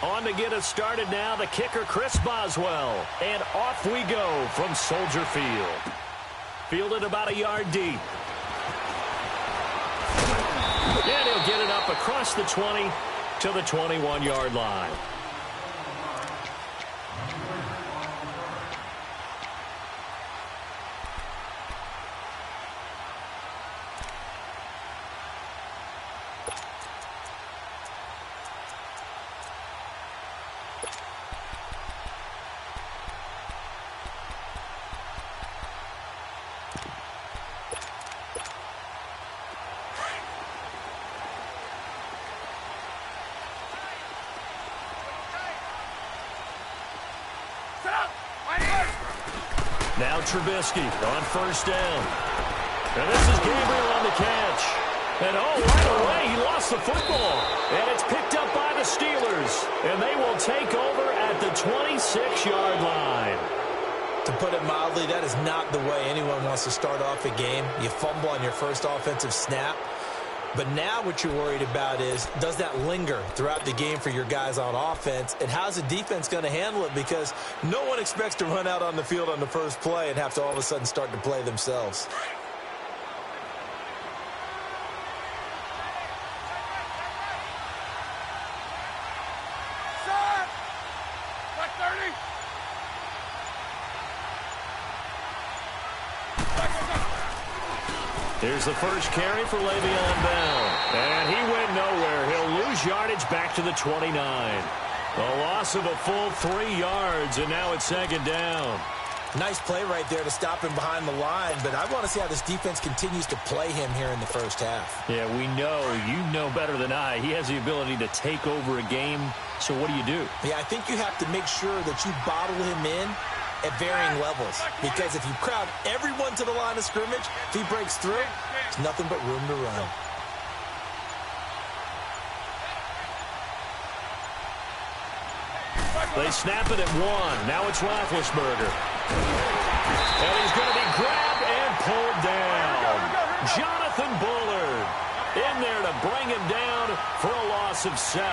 On to get us started now, the kicker, Chris Boswell. And off we go from Soldier Field. Fielded about a yard deep. And he'll get it up across the 20 to the 21-yard line. Now Trubisky on first down. And this is Gabriel on the catch. And right away, he lost the football. And it's picked up by the Steelers. And they will take over at the 26-yard line. To put it mildly, that is not the way anyone wants to start off a game. You fumble on your first offensive snap. But now what you're worried about is, does that linger throughout the game for your guys on offense? And how's the defense going to handle it? Because no one expects to run out on the field on the first play and have to all of a sudden start to play themselves. Here's the first carry for Le'Veon Bell. And he went nowhere. He'll lose yardage back to the 29. A loss of a full 3 yards, and now it's second down. Nice play right there to stop him behind the line, but I want to see how this defense continues to play him here in the first half. Yeah, we know. You know better than I. He has the ability to take over a game, so what do? Yeah, I think you have to make sure that you bottle him in at varying levels, because if you crowd everyone to the line of scrimmage, if he breaks through, there's nothing but room to run. They snap it at 1. Now it's Roethlisberger. And he's going to be grabbed and pulled down. Jonathan Bullard in there to bring him down for a loss of 7.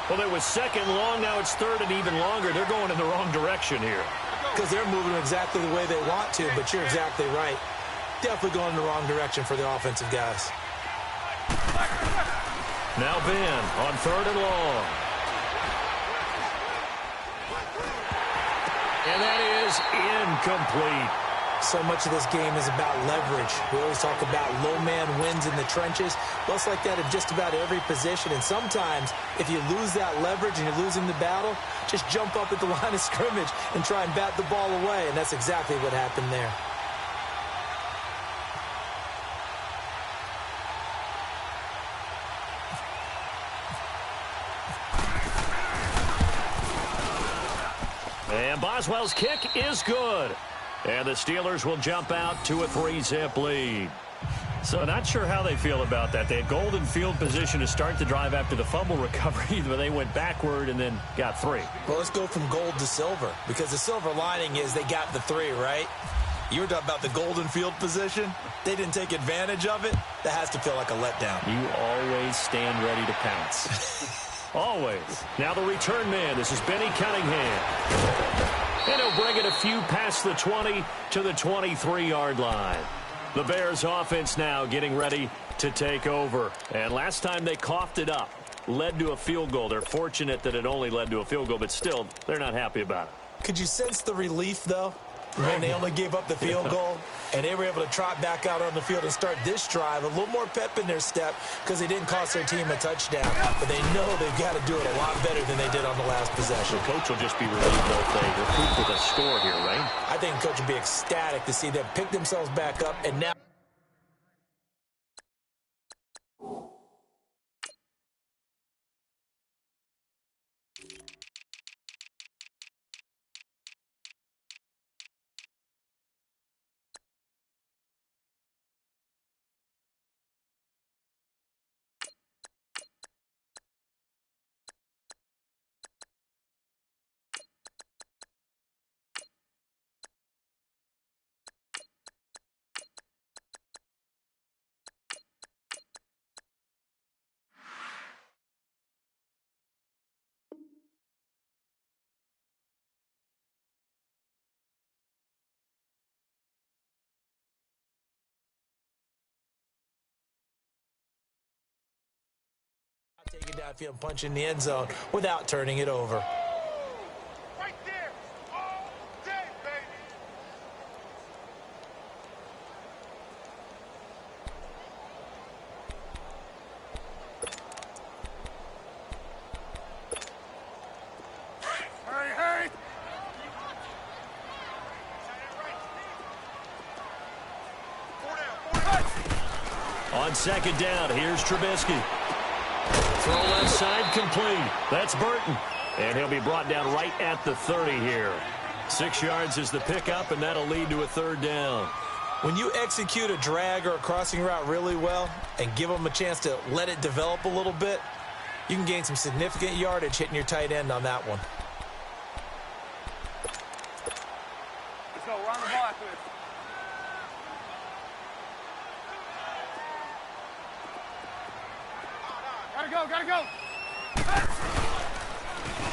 Well, it was second long. Now it's third and even longer. They're going in the wrong direction here. Because they're moving exactly the way they want to, but you're exactly right. Definitely going in the wrong direction for the offensive guys. Now Ben on third and long. And that is incomplete. So much of this game is about leverage. We always talk about low man wins in the trenches. Well, it's like that in just about every position. And sometimes, if you lose that leverage and you're losing the battle, just jump up at the line of scrimmage and try and bat the ball away. And that's exactly what happened there. And Boswell's kick is good. And the Steelers will jump out to a 3-zip lead. So not sure how they feel about that. They had golden field position to start the drive after the fumble recovery, but they went backward and then got 3. Well, let's go from gold to silver, because the silver lining is they got the 3, right? You were talking about the golden field position. They didn't take advantage of it. That has to feel like a letdown. You always stand ready to pounce. Always. Now the return man. This is Benny Cunningham. And he'll bring it a few past the 20 to the 23-yard line. The Bears offense now getting ready to take over. And last time they coughed it up, led to a field goal. They're fortunate that it only led to a field goal, but still, they're not happy about it. Could you sense the relief, though, when they only gave up the field goal and they were able to trot back out on the field and start this drive? A little more pep in their step because they didn't cost their team a touchdown. But they know they've got to do it a lot better than they did on the last possession. The coach will just be relieved if they recoup with a score here, right? I think the coach will be ecstatic to see them pick themselves back up and now downfield and punch in the end zone without turning it over. Right there. All day, baby. Hurry. On second down, here's Trubisky. Throw left side complete. That's Burton. And he'll be brought down right at the 30 here. 6 yards is the pickup, and that'll lead to a third down. When you execute a drag or a crossing route really well and give them a chance to let it develop a little bit, you can gain some significant yardage hitting your tight end on that one. Let's go. Run the ball after this. Gotta go.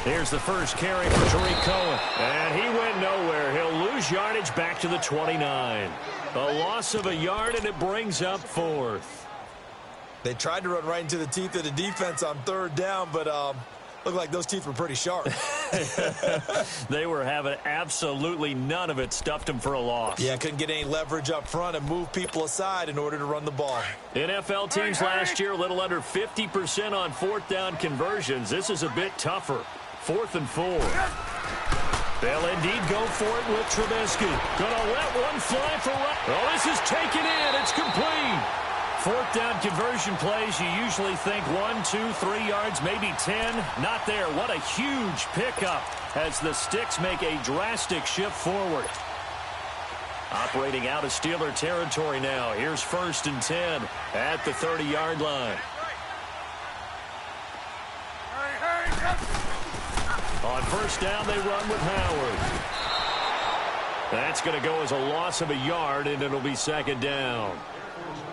Here's the first carry for Tariq Cohen. And he went nowhere. He'll lose yardage back to the 29. A loss of a yard, and it brings up 4th. They tried to run right into the teeth of the defense on third down, but looked like those teeth were pretty sharp. They were having absolutely none of it. Stuffed them for a loss. Yeah, couldn't get any leverage up front and move people aside in order to run the ball. NFL teams last year a little under 50% on 4th down conversions. This is a bit tougher. 4th and 4. They'll indeed go for it with Trubisky. Gonna let one fly for right. Oh, this is taken in. It's complete. 4th down conversion plays, you usually think 1, 2, 3 yards, maybe 10. Not there. What a huge pickup as the Sticks make a drastic shift forward. Operating out of Steeler territory now. Here's 1st and 10 at the 30-yard line. Hurry. On 1st down, they run with Howard. That's going to go as a loss of a yard, and it'll be 2nd down.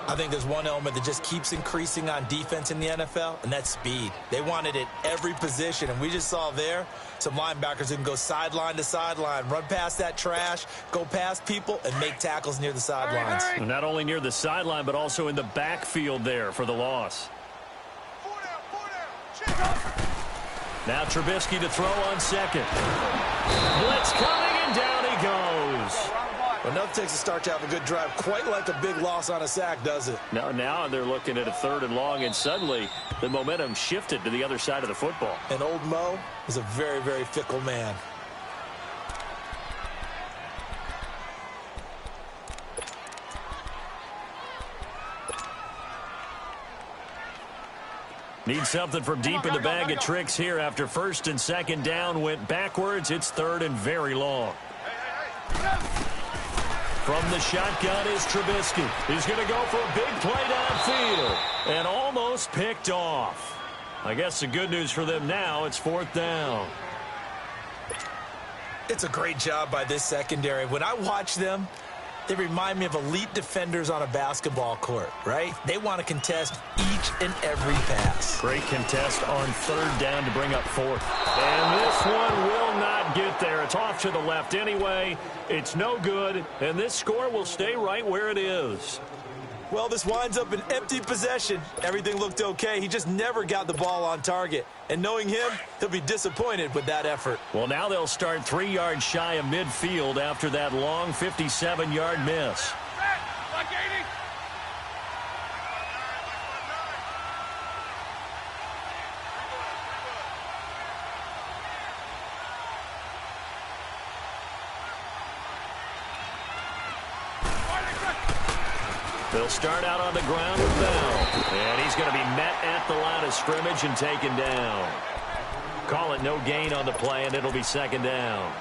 I think there's one element that just keeps increasing on defense in the NFL, and that's speed. They want it at every position, and we just saw there some linebackers who can go sideline to sideline, run past that trash, go past people, and make tackles near the sidelines. Not only near the sideline, but also in the backfield there for the loss. 4 down. Now Trubisky to throw on 2nd. Blitz coming, and down he goes. Well, nothing takes a start to have a good drive, quite like a big loss on a sack, does it? Now they're looking at a 3rd and long, and suddenly the momentum shifted to the other side of the football. And old Mo is a very, very fickle man. Need something from deep in the bag of tricks here after 1st and 2nd down went backwards. It's 3rd and very long. From the shotgun is Trubisky. He's going to go for a big play downfield and almost picked off. I guess the good news for them now, it's 4th down. It's a great job by this secondary. When I watch them, they remind me of elite defenders on a basketball court, right? They want to contest each and every pass. Great contest on 3rd down to bring up 4th. And this one will not get there. It's off to the left anyway. It's no good, and this score will stay right where it is. Well, this winds up an empty possession. Everything looked okay. He just never got the ball on target. And knowing him, he'll be disappointed with that effort. Well, now they'll start 3 yards shy of midfield after that long 57-yard miss. Like 80. They'll start out on the ground with Bell. And he's going to be met at the line of scrimmage and taken down. Call it no gain on the play, and it'll be 2nd down.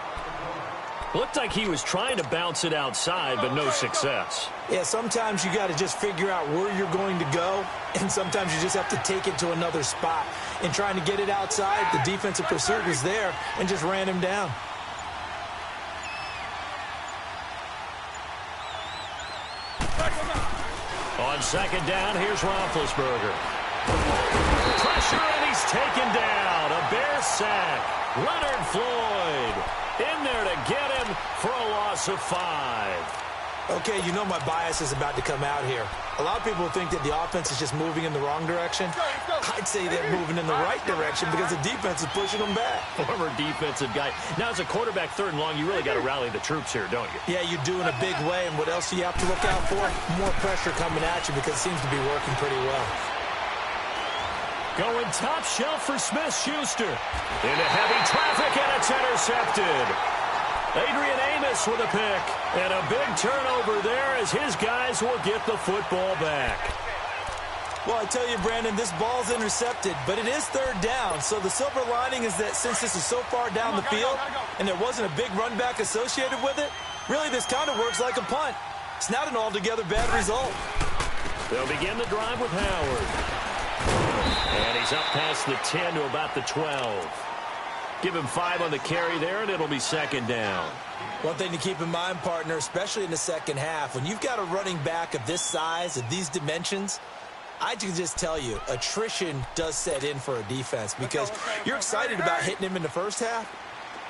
Looked like he was trying to bounce it outside, but no success. Yeah, sometimes you got to just figure out where you're going to go, and sometimes you just have to take it to another spot. In trying to get it outside, the defensive pursuit was there and just ran him down. On 2nd down, here's Roethlisberger. Pressure, and he's taken down. A Bear sack. Leonard Floyd in there to get him for a loss of 5. Okay, you know my bias is about to come out here. A lot of people think that the offense is just moving in the wrong direction. I'd say they're moving in the right direction because the defense is pushing them back. Former defensive guy. Now, as a quarterback, 3rd and long, you really got to rally the troops here, don't you? Yeah, you do in a big way. And what else do you have to look out for? More pressure coming at you because it seems to be working pretty well. Going top shelf for Smith-Schuster. Into heavy traffic, and it's intercepted. Adrian Amos with a pick. And a big turnover there as his guys will get the football back. Well, I tell you, Brandon, this ball's intercepted, but it is 3rd down. So the silver lining is that since this is so far down the field and there wasn't a big run back associated with it, really this kind of works like a punt. It's not an altogether bad result. They'll begin the drive with Howard. And he's up past the 10 to about the 12. Give him 5 on the carry there, and it'll be 2nd down. One thing to keep in mind, partner, especially in the second half, when you've got a running back of this size, of these dimensions, I can just tell you, attrition does set in for a defense because you're excited about hitting him in the first half.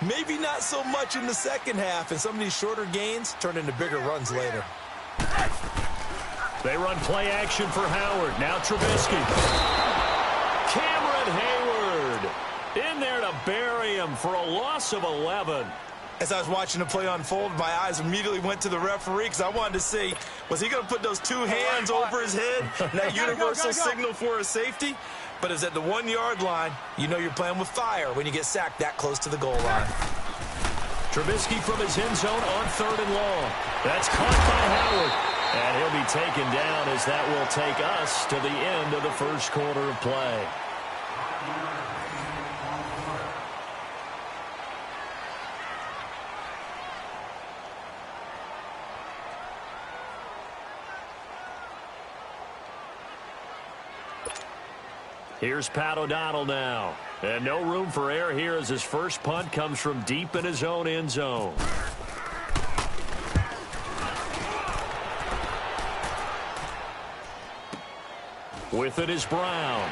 Maybe not so much in the second half, and some of these shorter gains turn into bigger runs later. They run play action for Howard. Now Trubisky. Cameron Hayward in there to bury him for a loss of 11. As I was watching the play unfold, my eyes immediately went to the referee because I wanted to see, was he going to put those 2 hands over his head, that universal signal for a safety? But it's at the 1-yard line. You know you're playing with fire when you get sacked that close to the goal line. Trubisky from his end zone on 3rd and long. That's caught by Howard. And he'll be taken down as that will take us to the end of the first quarter of play. Here's Pat O'Donnell now. And no room for error here as his first punt comes from deep in his own end zone. With it is Brown.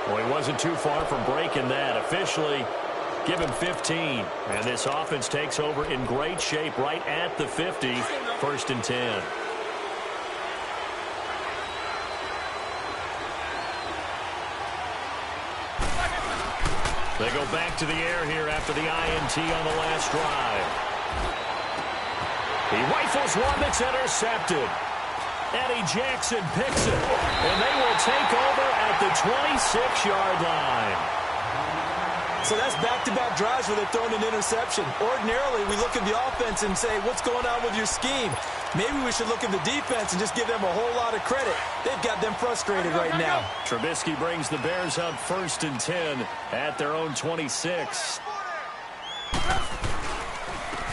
Well, he wasn't too far from breaking that. Officially, give him 15. And this offense takes over in great shape right at the 50. 1st and 10. They go back to the air here after the INT on the last drive. He rifles one that's intercepted. Eddie Jackson picks it. And they will take over at the 26-yard line. So that's back-to-back drives where they're throwing an interception. Ordinarily, we look at the offense and say, what's going on with your scheme? Maybe we should look at the defense and just give them a whole lot of credit. They've got them frustrated right now. Trubisky brings the Bears up 1st and 10 at their own 26.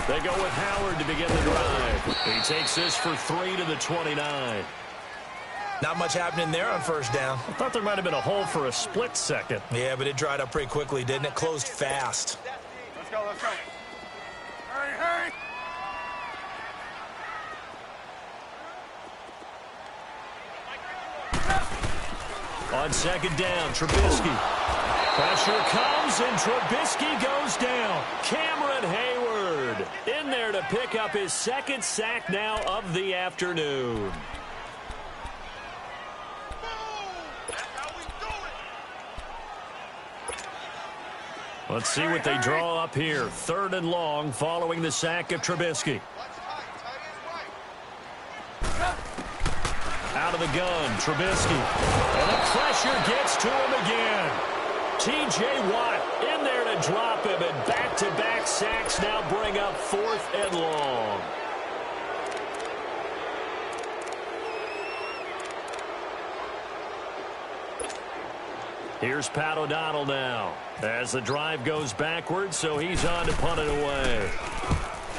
They go with Howard to begin the drive. He takes this for 3 to the 29. Not much happening there on 1st down. I thought there might have been a hole for a split second. Yeah, but it dried up pretty quickly, didn't it? Closed fast. Let's go, let's go. Hurry, hurry. On 2nd down, Trubisky. Pressure comes, and Trubisky goes down. Cameron Hayward in there to pick up his 2nd sack now of the afternoon. Let's see what they draw up here. 3rd and long following the sack of Trubisky. Out of the gun, Trubisky. And the pressure gets to him again. T.J. Watt in there to drop him, and back-to-back sacks now bring up 4th and long. Here's Pat O'Donnell now as the drive goes backwards, so he's on to punt it away.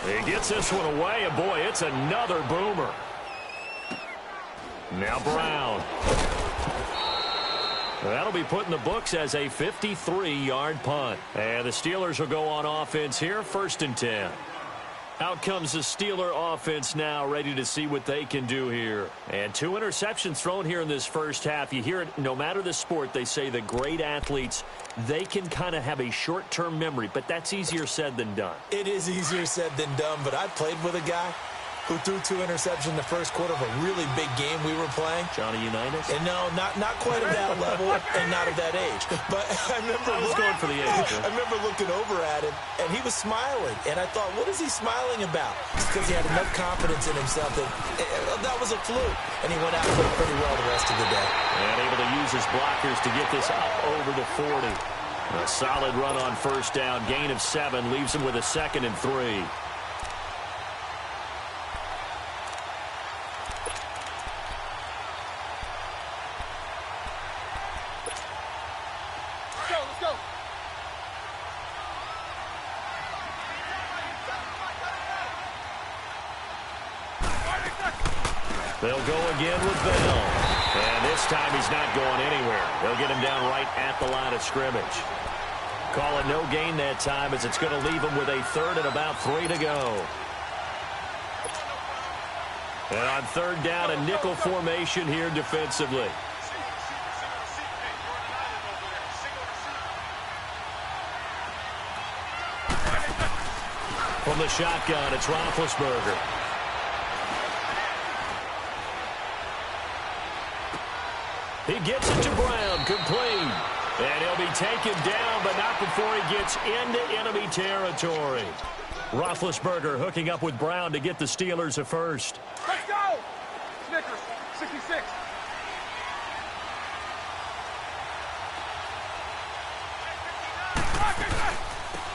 He gets this one away, and boy, it's another boomer. Now Brown. That'll be put in the books as a 53-yard punt. And the Steelers will go on offense here, 1st and 10. Out comes the Steeler offense now, ready to see what they can do here. And 2 interceptions thrown here in this first half. You hear it, no matter the sport, they say that great athletes, they can kind of have a short-term memory, but that's easier said than done. It is easier said than done, but I played with a guy who threw 2 interceptions in the first quarter of a really big game we were playing. Johnny Unitas? And no, not quite at that level and not at that age. But I was going for the age. I remember looking over at him, and he was smiling. And I thought, what is he smiling about? It's because he had enough confidence in himself that was a fluke. And he went out and played pretty well the rest of the day. And able to use his blockers to get this up over the 40. A solid run on first down. Gain of 7 leaves him with a 2nd and 3. They'll go again with Bell. And this time he's not going anywhere. They'll get him down right at the line of scrimmage. Call it no gain that time as it's going to leave him with a 3rd and about 3 to go. And on 3rd down, a nickel formation here defensively. From the shotgun, it's Roethlisberger. He gets it to Brown, complete. And he'll be taken down, but not before he gets into enemy territory. Roethlisberger hooking up with Brown to get the Steelers a first. Let's go! Snickers, 66.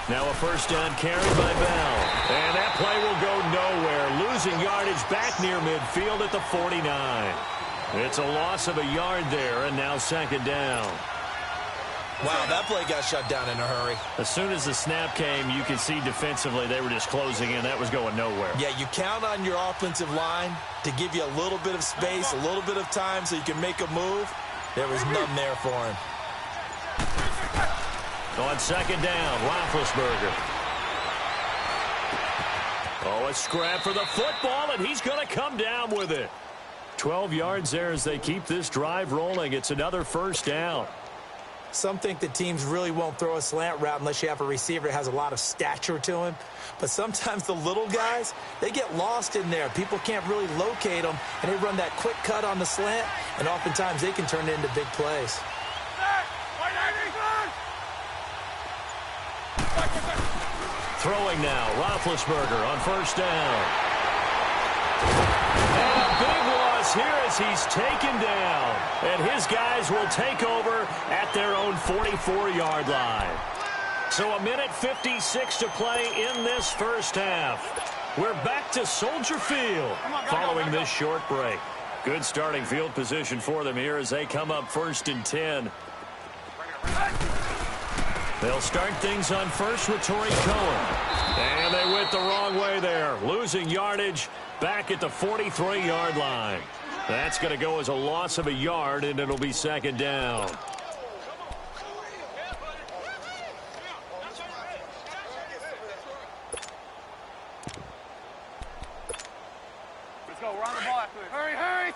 Now a first down carried by Bell. And that play will go nowhere. Losing yardage back near midfield at the 49. It's a loss of a yard there, and now 2nd down. Wow, that play got shut down in a hurry. As soon as the snap came, you could see defensively they were just closing in. That was going nowhere. Yeah, you count on your offensive line to give you a little bit of space, a little bit of time so you can make a move. There was none there for him. On 2nd down, Roethlisberger. Oh, a scrap for the football, and he's going to come down with it. 12 yards there as they keep this drive rolling. It's another first down. Some think that teams really won't throw a slant route unless you have a receiver that has a lot of stature to him. But sometimes the little guys, they get lost in there. People can't really locate them, and they run that quick cut on the slant, and oftentimes they can turn it into big plays. Throwing now, Roethlisberger on first down. And a big loss here as he's taken down. And his guys will take over at their own 44-yard line. So 1:56 to play in this first half. We're back to Soldier Field following this short break. Good starting field position for them here as they come up 1st and 10. They'll start things on first with Torrey Cohen. And they went the wrong way there. Losing yardage back at the 43-yard line. That's going to go as a loss of a yard, and it'll be 2nd down. Let's go, we're on the ball after this. Hurry, hurry!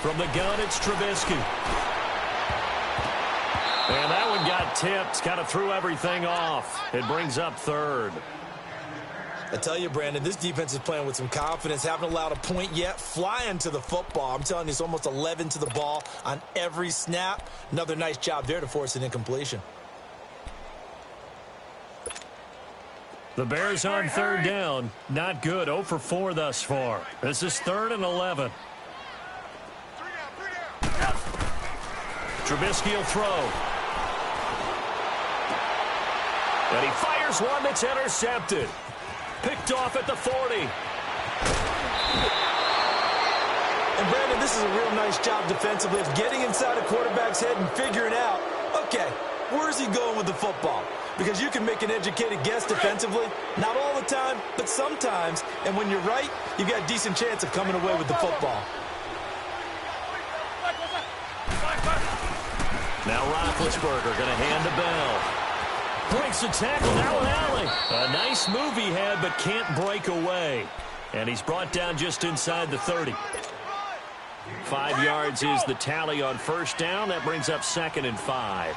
From the gun, it's Trubisky. And that one got tipped, kind of threw everything off. It brings up 3rd. I tell you, Brandon, this defense is playing with some confidence. Haven't allowed a point yet. Flying to the football. I'm telling you, it's almost 11 to the ball on every snap. Another nice job there to force an incompletion. The Bears on 3rd down. Not good. 0 for 4 thus far. This is 3rd and 11. Trubisky will throw. And he fires one that's intercepted. Picked off at the 40. And, Brandon, this is a real nice job defensively of getting inside a quarterback's head and figuring out, okay, where's he going with the football? Because you can make an educated guess defensively. Not all the time, but sometimes. And when you're right, you've got a decent chance of coming away with the football. Now Roethlisberger going to hand to Bell. Breaks the tackle, now an alley. A nice move he had, but can't break away. And he's brought down just inside the 30. 5 yards is the tally on first down. That brings up 2nd and 5.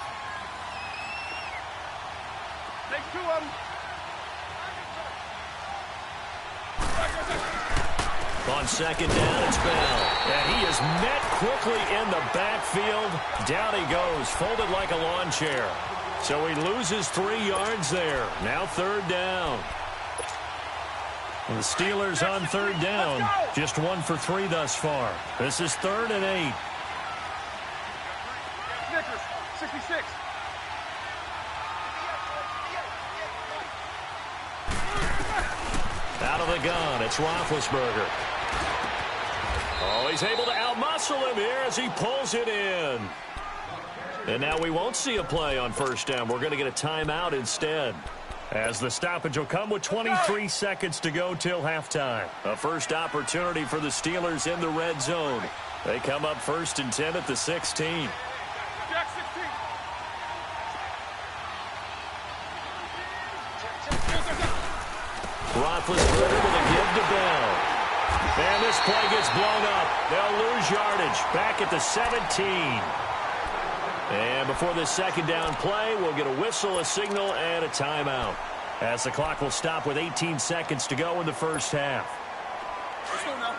Take 2 of them. On 2nd down, it's Bell. And he is met quickly in the backfield. Down he goes, folded like a lawn chair. So he loses 3 yards there. Now 3rd down. And the Steelers on 3rd down. Just 1 for 3 thus far. This is 3rd and 8. Snickers, 66. Out of the gun, it's Roethlisberger. Oh, he's able to outmuscle him here as he pulls it in. And now we won't see a play on first down. We're going to get a timeout instead, as the stoppage will come with 23 seconds to go till halftime. A first opportunity for the Steelers in the red zone. They come up 1st and 10 at the 16. Jack 16. Roethlisberger with a give to Bell. And this play gets blown up. They'll lose yardage back at the 17. And before this 2nd down play, we'll get a whistle, a signal, and a timeout, as the clock will stop with 18 seconds to go in the first half. Let's go now.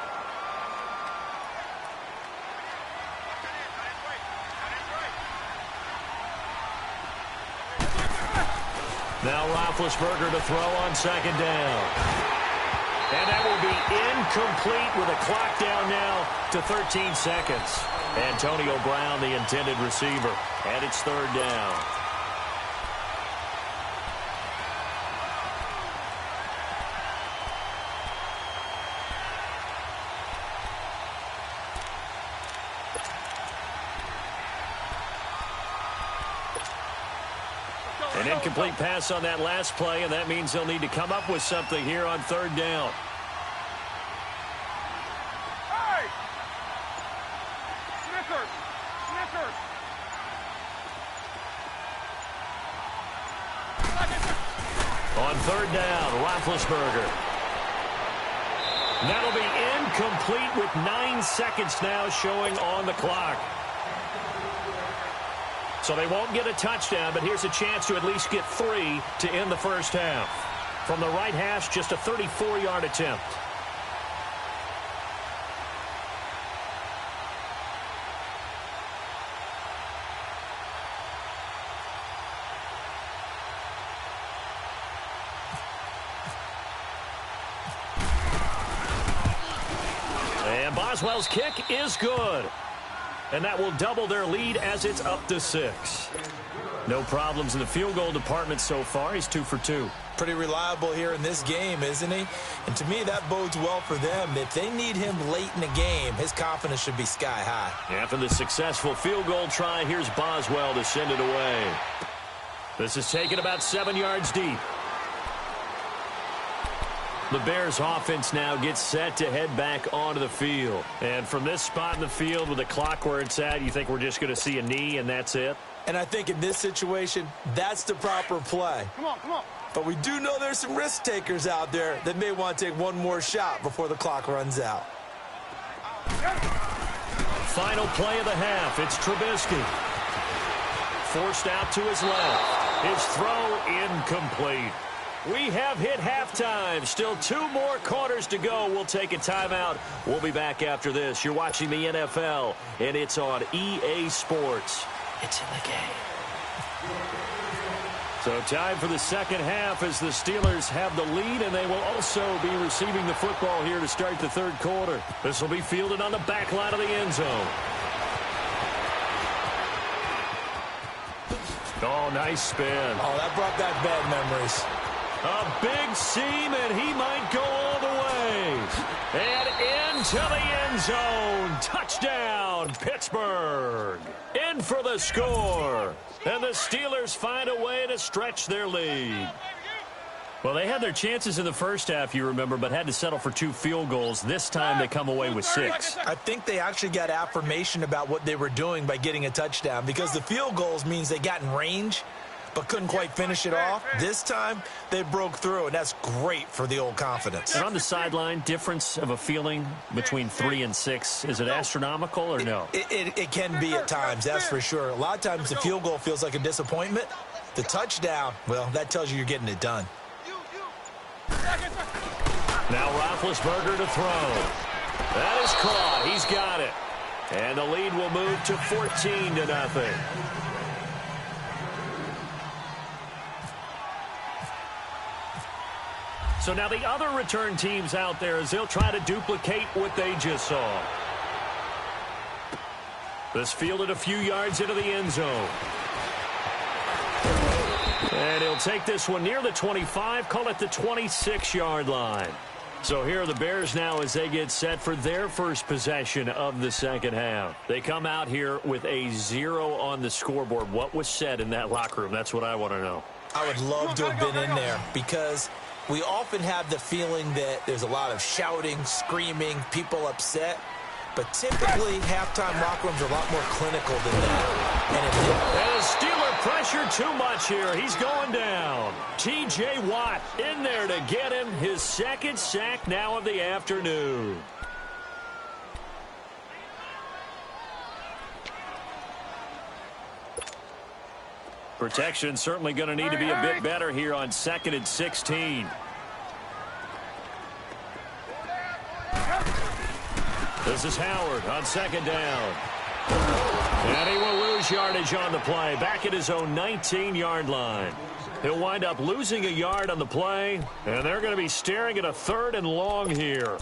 Now Roethlisberger to throw on 2nd down. And that will be incomplete with a clock down now to 13 seconds. Antonio Brown, the intended receiver. And it's 3rd down. An incomplete pass on that last play, and that means they'll need to come up with something here on 3rd down. Hey! Snickers! Snickers! On 3rd down, Roethlisberger. That'll be incomplete with 9 seconds now showing on the clock. So they won't get a touchdown, but here's a chance to at least get 3 to end the first half. From the right hash, just a 34-yard attempt. And Boswell's kick is good. And that will double their lead as it's up to 6. No problems in the field goal department so far. He's 2 for 2. Pretty reliable here in this game, isn't he? And to me, that bodes well for them. If they need him late in the game, his confidence should be sky high. After the successful field goal try, here's Boswell to send it away. This is taken about 7 yards deep. The Bears offense now gets set to head back onto the field. And from this spot in the field with the clock where it's at, you think we're just going to see a knee and that's it? And I think in this situation, that's the proper play. Come on, come on. But we do know there's some risk takers out there that may want to take one more shot before the clock runs out. Final play of the half. It's Trubisky. Forced out to his left. His throw incomplete. We have hit halftime. Still 2 more quarters to go. We'll take a timeout. We'll be back after this. You're watching the NFL, and it's on EA Sports. It's in the game. So time for the second half as the Steelers have the lead, and they will also be receiving the football here to start the 3rd quarter. This will be fielded on the back line of the end zone. Oh, nice spin. Oh, that brought back bad memories. A big seam, and he might go all the way. And into the end zone. Touchdown, Pittsburgh. In for the score. And the Steelers find a way to stretch their lead. Well, they had their chances in the first half, you remember, but had to settle for 2 field goals. This time they come away with 6. I think they actually got affirmation about what they were doing by getting a touchdown, because the field goals means they got in range but couldn't quite finish it off. This time they broke through, and that's great for the old confidence. And on the sideline, difference of a feeling between 3 and 6, is it astronomical or no? It can be at times, that's for sure. A lot of times the field goal feels like a disappointment. The touchdown, well, that tells you you're getting it done. Now Roethlisberger to throw. That is caught. He's got it. And the lead will move to 14-0. So now the other return teams out there, as they'll try to duplicate what they just saw. This fielded a few yards into the end zone. And he'll take this one near the 25, call it the 26-yard line. So here are the Bears now as they get set for their first possession of the second half. They come out here with a 0 on the scoreboard. What was said in that locker room? That's what I want to know. I would love to have been in there, because we often have the feeling that there's a lot of shouting, screaming, people upset. But typically, halftime locker rooms are a lot more clinical than that. And Steeler pressure too much here. He's going down. T.J. Watt in there to get him his second sack now of the afternoon. Protection certainly going to need to be a bit better here on 2nd and 16. This is Howard on 2nd down. And he will lose yardage on the play, back at his own 19-yard line. He'll wind up losing a yard on the play, and they're going to be staring at a 3rd and long here.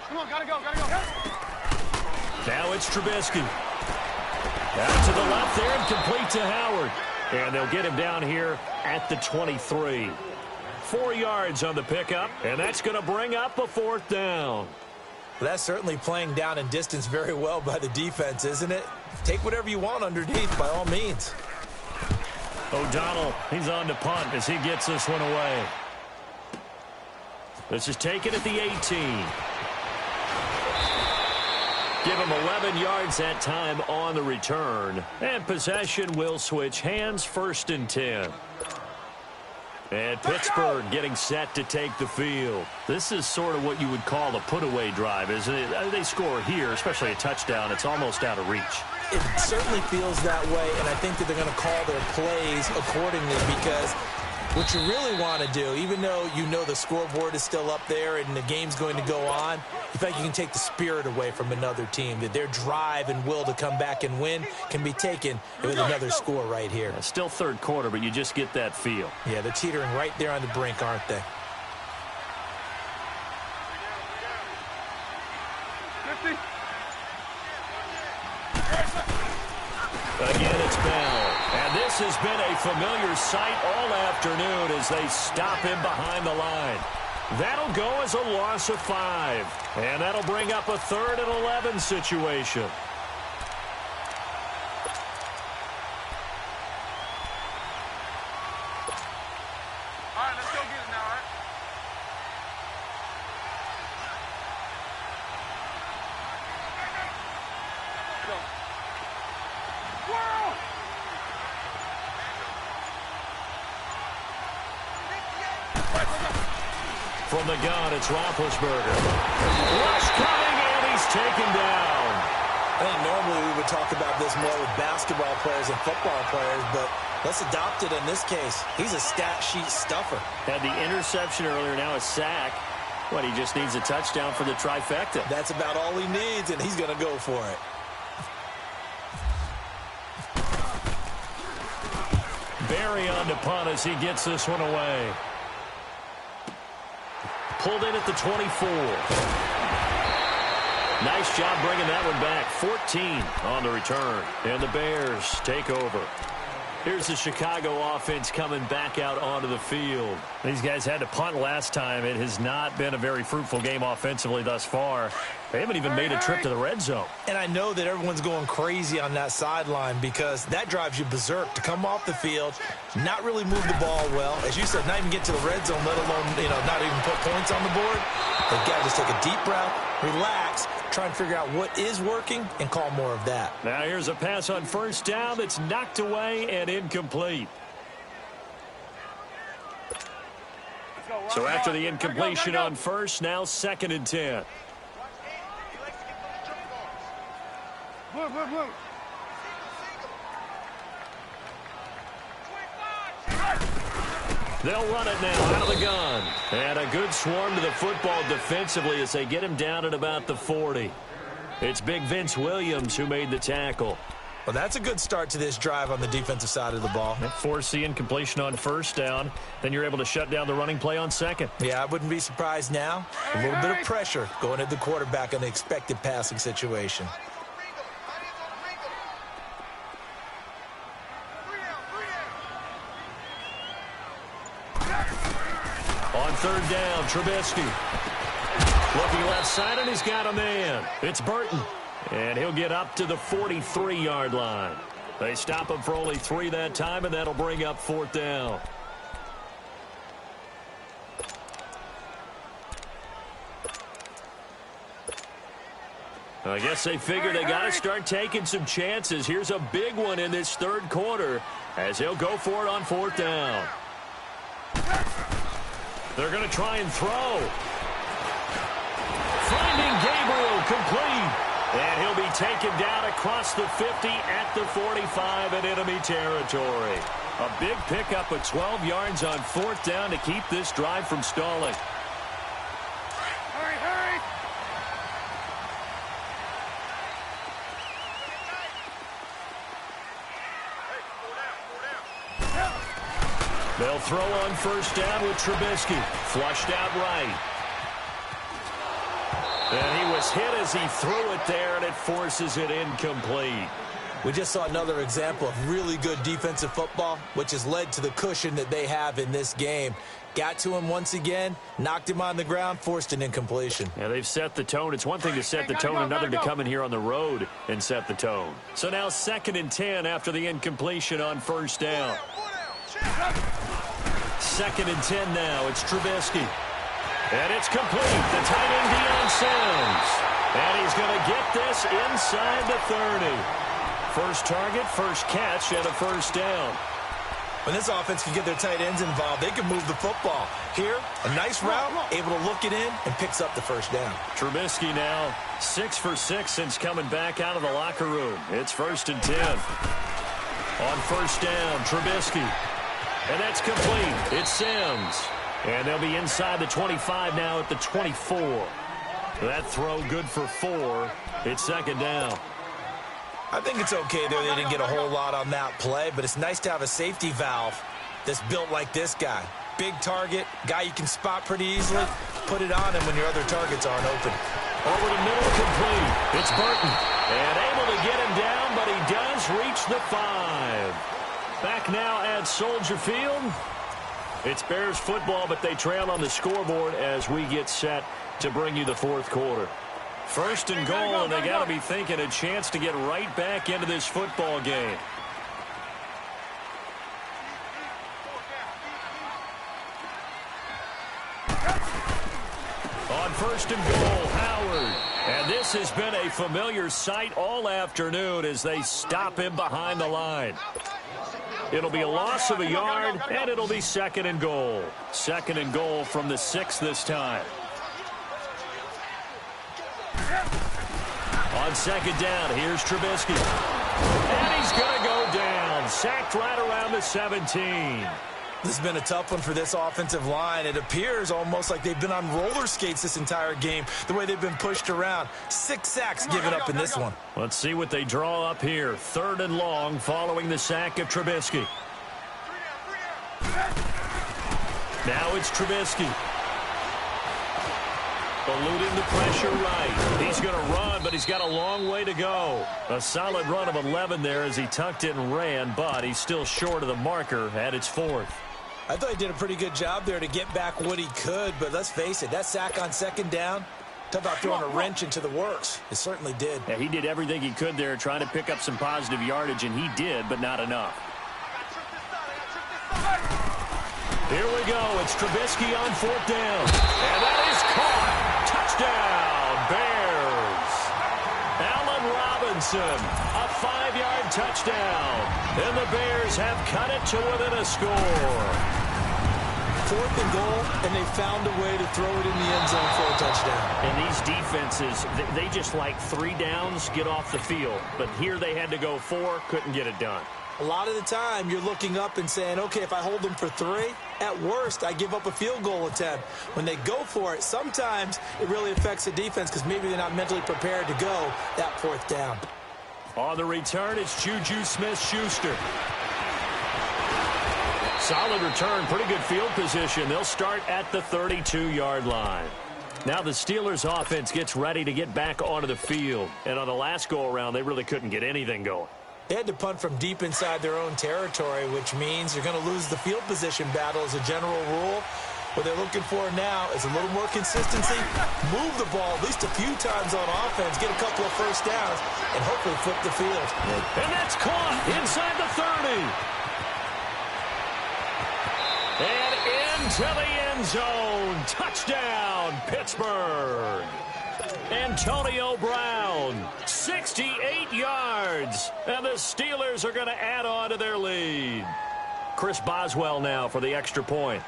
Come on, gotta go. Now it's Trubisky. Out to the left there and complete to Howard. And they'll get him down here at the 23. 4 yards on the pickup, and that's going to bring up a 4th down. Well, that's certainly playing down and distance very well by the defense, isn't it? Take whatever you want underneath by all means. O'Donnell, he's on to punt as he gets this one away. This is taken at the 18. Give him 11 yards that time on the return. And possession will switch hands, 1st and 10. And Pittsburgh getting set to take the field. This is sort of what you would call a put-away drive, isn't it? They score here, especially a touchdown. It's almost out of reach. It certainly feels that way, and I think that they're going to call their plays accordingly, because what you really want to do, even though you know the scoreboard is still up there and the game's going to go on, in fact, you can take the spirit away from another team, that their drive and will to come back and win can be taken with another score right here. Still 3rd quarter, but you just get that feel. Yeah, they're teetering right there on the brink, aren't they? 50. Again, it's Bell. And this has been a familiar sight all afternoon as they stop him behind the line. That'll go as a loss of 5. And that'll bring up a 3rd and 11 situation. All right, let's go get it now, all right? Go. Whoa! From the gun, it's Roethlisberger. Rush coming, and he's taken down. I think normally we would talk about this more with basketball players and football players, but let's adopt it in this case. He's a stat sheet stuffer. Had the interception earlier, now a sack. What, he just needs a touchdown for the trifecta. That's about all he needs, and he's going to go for it. Barry on to punt as he gets this one away. Pulled in at the 24. Nice job bringing that one back. 14 on the return. And the Bears take over. Here's the Chicago offense coming back out onto the field. These guys had to punt last time. It has not been a very fruitful game offensively thus far. They haven't even made a trip to the red zone. And I know that everyone's going crazy on that sideline because that drives you berserk to come off the field, not really move the ball well. As you said, not even get to the red zone, let alone, not even put points on the board. They've got to just take a deep breath, relax, try and figure out what is working and call more of that. Now here's a pass on first down that's knocked away and incomplete. So after the incompletion on first, now 2nd and 10. Blue, blue, blue. They'll run it now out of the gun. And a good swarm to the football defensively as they get him down at about the 40. It's big Vince Williams who made the tackle. Well, that's a good start to this drive on the defensive side of the ball. Force the incompletion on first down. Then you're able to shut down the running play on second. Yeah, I wouldn't be surprised now. A little bit of pressure going at the quarterback in an expected passing situation. On 3rd down, Trubisky. Looking left side, and he's got a man. It's Burton. And he'll get up to the 43-yard line. They stop him for only 3 that time, and that'll bring up 4th down. I guess they figure they got to start taking some chances. Here's a big one in this 3rd quarter as he'll go for it on 4th down. They're going to try and throw. Finding Gabriel complete. And he'll be taken down across the 50 at the 45 in enemy territory. A big pickup of 12 yards on 4th down to keep this drive from stalling. Hurry, hurry. They'll throw on first down with Trubisky. Flushed out right. And he was hit as he threw it there, and it forces it incomplete. We just saw another example of really good defensive football, which has led to the cushion that they have in this game. Got to him once again, knocked him on the ground, forced an incompletion. Yeah, they've set the tone. It's one thing to set the tone, another to come in here on the road and set the tone. So now 2nd and 10 after the incompletion on first down. 2nd and 10 now. It's Trubisky. And it's complete. The tight end, Deion Sims. And he's going to get this inside the 30. First target, first catch, and a first down. When this offense can get their tight ends involved, they can move the football. Here, a nice route, able to look it in, and picks up the first down. Trubisky now 6 for 6 since coming back out of the locker room. It's 1st and 10. On first down, Trubisky. And that's complete. It's Sims. And they'll be inside the 25 now at the 24. That throw good for 4. It's 2nd down. I think it's okay there. They didn't get a whole lot on that play, but it's nice to have a safety valve that's built like this guy. Big target, guy you can spot pretty easily. Put it on him when your other targets aren't open. Over the middle, complete. It's Burton. And able to get him down, but he does reach the 5. Back now at Soldier Field. It's Bears football, but they trail on the scoreboard as we get set to bring you the 4th quarter. 1st and goal, and they got to be thinking a chance to get right back into this football game. On 1st and goal, Howard. And this has been a familiar sight all afternoon as they stop him behind the line. It'll be a loss of a yard, and it'll be 2nd and goal. 2nd and goal from the 6 this time. On 2nd down, here's Trubisky. And he's going to go down. Sacked right around the 17. This has been a tough one for this offensive line. It appears almost like they've been on roller skates this entire game, the way they've been pushed around. 6 sacks given up in this one. Let's see what they draw up here. 3rd and long following the sack of Trubisky. Now it's Trubisky. Eluding the pressure right. He's going to run, but he's got a long way to go. A solid run of 11 there as he tucked it and ran, but he's still short of the marker at its 4th. I thought he did a pretty good job there to get back what he could, but let's face it, that sack on 2nd down, talk about throwing a wrench into the works. It certainly did. Yeah, he did everything he could there trying to pick up some positive yardage, and he did, but not enough. Here we go. It's Trubisky on 4th down. And that is caught. Touchdown, Bears. Allen Robinson, a 5-yard touchdown. And the Bears have cut it to within a score. 4th and goal, and they found a way to throw it in the end zone for a touchdown. And these defenses, they just like 3 downs, get off the field. But here they had to go 4, couldn't get it done. A lot of the time, you're looking up and saying, okay, if I hold them for 3, at worst, I give up a field goal attempt. When they go for it, sometimes it really affects the defense because maybe they're not mentally prepared to go that 4th down. On the return, it's Juju Smith-Schuster. Solid return, pretty good field position. They'll start at the 32-yard line. Now the Steelers' offense gets ready to get back onto the field. And on the last go-around, they really couldn't get anything going. They had to punt from deep inside their own territory, which means you're going to lose the field position battle as a general rule. What they're looking for now is a little more consistency, move the ball at least a few times on offense, get a couple of first downs, and hopefully flip the field. And that's caught inside the 30. And into the end zone. Touchdown, Pittsburgh. Antonio Brown, 68 yards. And the Steelers are going to add on to their lead. Chris Boswell now for the extra point.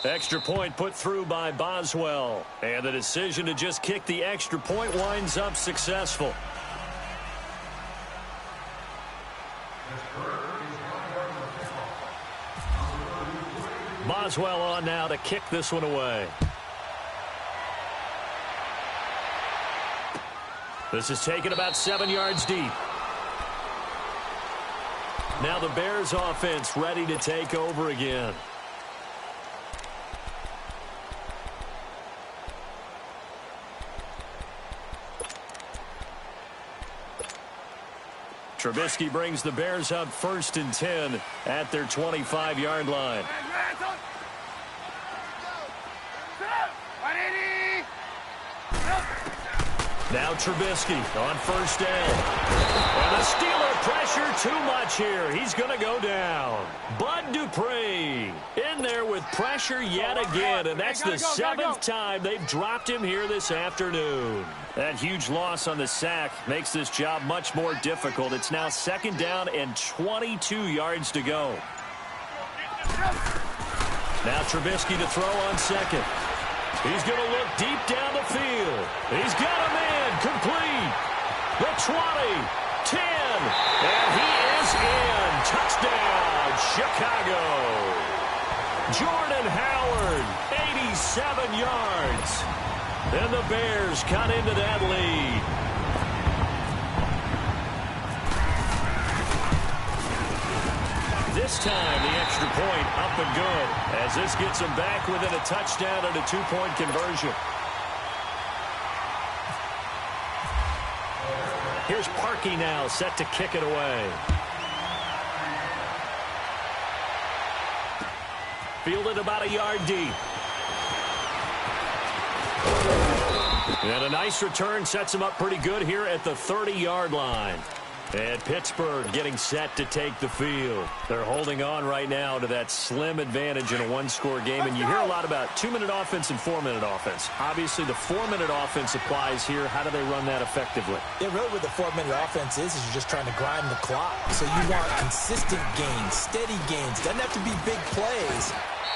Extra point put through by Boswell. And the decision to just kick the extra point winds up successful. Boswell on now to kick this one away. This is taken about 7 yards deep. Now the Bears offense ready to take over again. Trubisky brings the Bears up 1st and 10 at their 25-yard line. Now Trubisky on 1st down. And the Steeler pressure too much here. He's going to go down. Bud Dupree in there with pressure yet again. And that's the 7th time they've dropped him here this afternoon. That huge loss on the sack makes this job much more difficult. It's now 2nd down and 22 yards to go. Now Trubisky to throw on 2nd. He's going to look deep down the field. He's got a man complete. The 20, 10, and he is in. Touchdown, Chicago. Jordan Howard, 87 yards. And the Bears cut into that lead. This time, the extra point up and good, as this gets them back within a touchdown and a 2-point conversion. Here's Parkey now, set to kick it away. Fielded about a yard deep. And a nice return sets him up pretty good here at the 30-yard line. And Pittsburgh getting set to take the field. They're holding on right now to that slim advantage in a one-score game. And you hear a lot about 2-minute offense and 4-minute offense. Obviously, the 4-minute offense applies here. How do they run that effectively? Yeah, really what the 4-minute offense is you're just trying to grind the clock. So you want consistent gains, steady gains. Doesn't have to be big plays,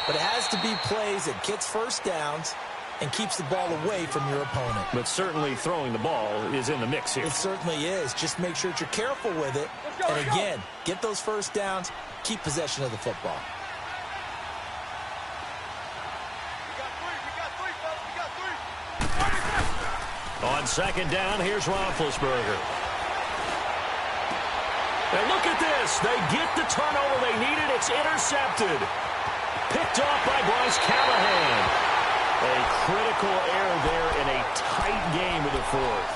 but it has to be plays that gets first downs and keeps the ball away from your opponent. But certainly throwing the ball is in the mix here. It certainly is. Just make sure that you're careful with it. And again, get those first downs, keep possession of the football. On 2nd down, here's Roethlisberger. And look at this. They get the turnover they needed. It's intercepted. Picked off by Bryce Callahan. A critical error there in a tight game of the fourth.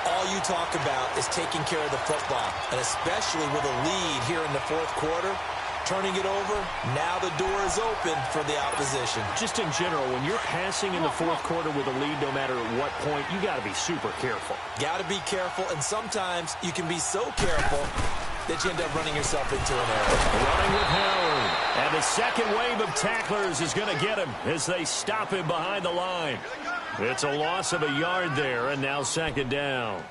All you talk about is taking care of the football, and especially with a lead here in the fourth quarter, turning it over, now the door is open for the opposition. Just in general, when you're passing in the fourth quarter with a lead, no matter what point, you got to be super careful. Got to be careful, and sometimes you can be so careful that you end up running yourself into an error. Running with Howard. And the second wave of tacklers is going to get him as they stop him behind the line. It's a loss of a yard there, and now second down.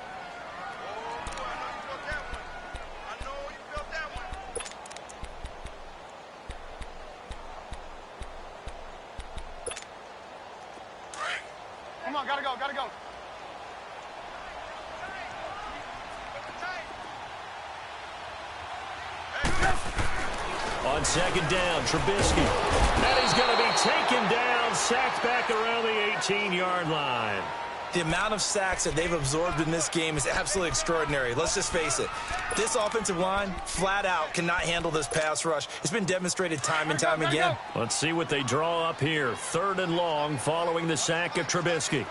Come on, gotta go, gotta go. On second down, Trubisky. And he's going to be taken down, sacked back around the 18-yard line. The amount of sacks that they've absorbed in this game is absolutely extraordinary. Let's just face it. This offensive line, flat out, cannot handle this pass rush. It's been demonstrated time and time again. Let's see what they draw up here. Third and long following the sack of Trubisky.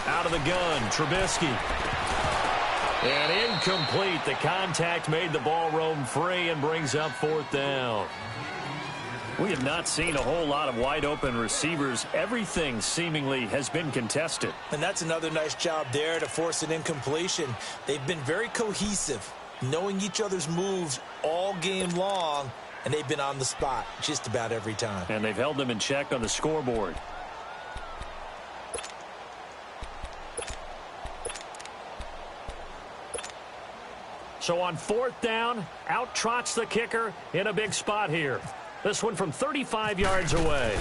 Out of the gun, Trubisky. And incomplete. The contact made the ball roam free and brings up fourth down. We have not seen a whole lot of wide-open receivers. Everything seemingly has been contested. And that's another nice job there to force an incompletion. They've been very cohesive, knowing each other's moves all game long, and they've been on the spot just about every time. And they've held them in check on the scoreboard. So on fourth down, out trots the kicker in a big spot here. This one from 35 yards away.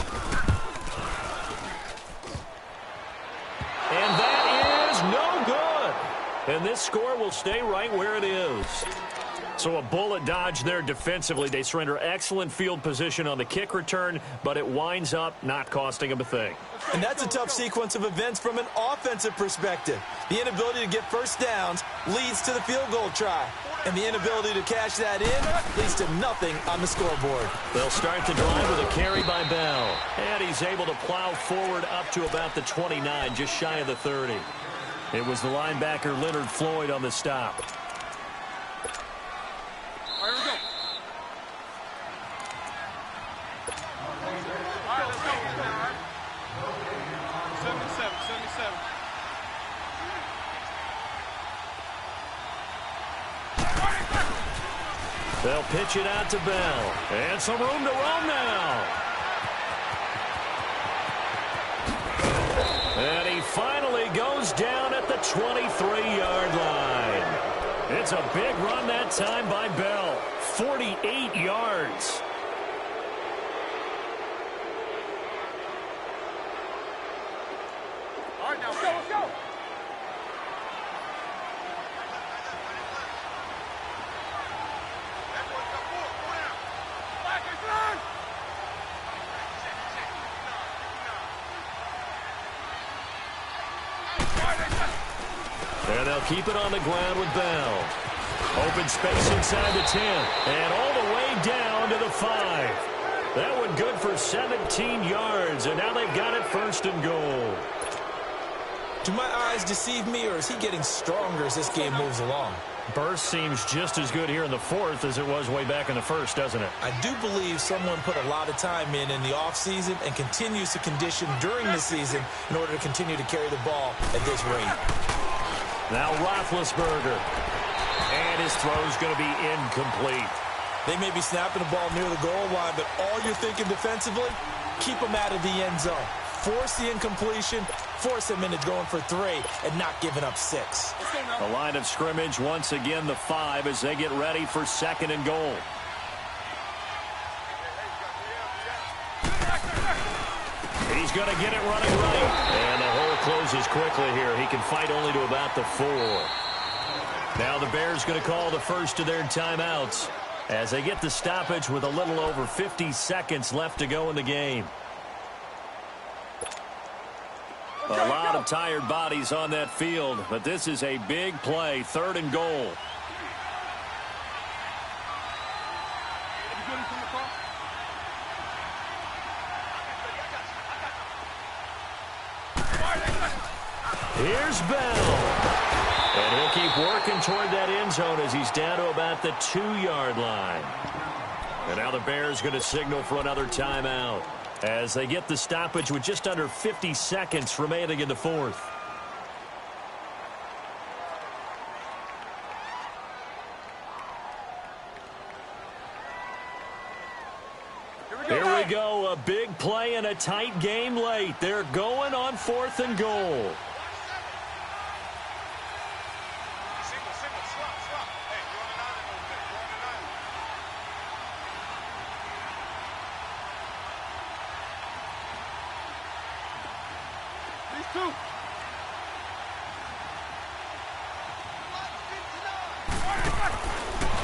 And that is no good. And this score will stay right where it is. So a bullet dodge there defensively. They surrender excellent field position on the kick return, but it winds up not costing them a thing. And that's a tough sequence of events from an offensive perspective. The inability to get first downs leads to the field goal try. And the inability to cash that in leads to nothing on the scoreboard. They'll start the drive with a carry by Bell. And he's able to plow forward up to about the 29, just shy of the 30. It was the linebacker Leonard Floyd on the stop. All right, let's go. All right, let's go. All right. 77, 77. They'll pitch it out to Bell. And some room to roam now. And he finally goes down at the 23-yard line. It's a big run that time by Bell. 48 yards. All right, now let's go, let's go. And they'll keep it on the ground with Bell. Open space inside the 10. And all the way down to the 5. That one good for 17 yards. And now they've got it first and goal. Do my eyes deceive me, or is he getting stronger as this game moves along? Burst seems just as good here in the fourth as it was way back in the first, doesn't it? I do believe someone put a lot of time in the offseason and continues to condition during the season in order to continue to carry the ball at this rate. Now Roethlisberger. And his throw's going to be incomplete. They may be snapping the ball near the goal line, but all you're thinking defensively, keep them out of the end zone. Force the incompletion, force them into going for 3, and not giving up 6. The line of scrimmage, once again, the 5 as they get ready for second and goal. He's going to get it running right. And the hole closes quickly here. He can fight only to about the 4. Now the Bears going to call the first of their timeouts as they get the stoppage with a little over 50 seconds left to go in the game. A lot of tired bodies on that field, but this is a big play, 3rd and goal. Here's Bell. And he'll keep working toward that end zone as he's down to about the 2-yard line. And now the Bears going to signal for another timeout as they get the stoppage with just under 50 seconds remaining in the 4th. Here we go, a big play and a tight game late. They're going on 4th and goal.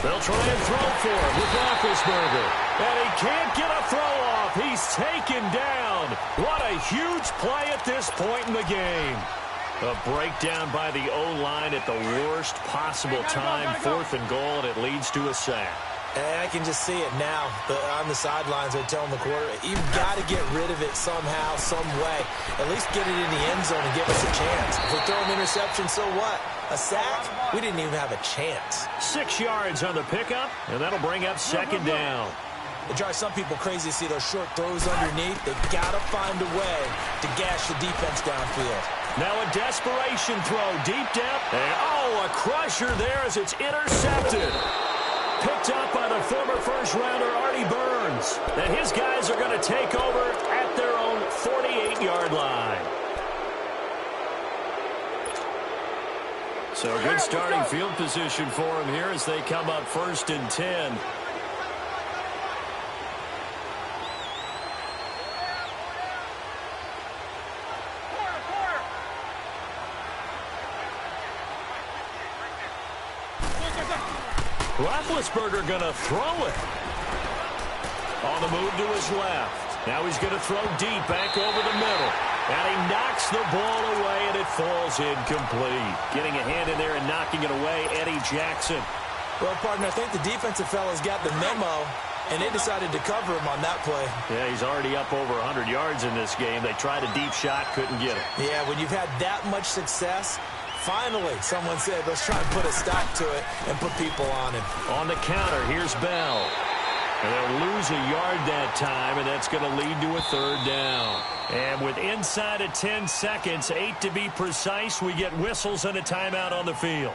They'll try and throw for him with Roethlisberger. And he can't get a throw off. He's taken down. What a huge play at this point in the game. A breakdown by the O-line at the worst possible time. 4th and goal, and it leads to a sack. And I can just see it now. On the sidelines, they're telling the quarterback, you've got to get rid of it somehow, some way. At least get it in the end zone and give us a chance. If we throw an interception, so what? A sack? We didn't even have a chance. 6 yards on the pickup, and that'll bring up 2nd down. It drives some people crazy to see those short throws underneath. They got to find a way to gash the defense downfield. Now a desperation throw deep down. And, a crusher there as it's intercepted. Picked up by the former first-rounder Artie Burns. And his guys are going to take over at their own 48-yard line. So good starting field position for him here as they come up 1st and 10. Roethlisberger going to throw it. On the move to his left. Now he's going to throw deep back over the middle. And he knocks the ball away, and it falls incomplete. Getting a hand in there and knocking it away, Eddie Jackson. Well, partner, I think the defensive fellas got the memo, and they decided to cover him on that play. Yeah, he's already up over 100 yards in this game. They tried a deep shot, couldn't get it. Yeah, when you've had that much success, finally someone said, let's try and put a stop to it and put people on him. On the counter, here's Bell. And they'll lose a yard that time, and that's going to lead to a 3rd down. And with inside of 10 seconds, 8 to be precise, we get whistles and a timeout on the field.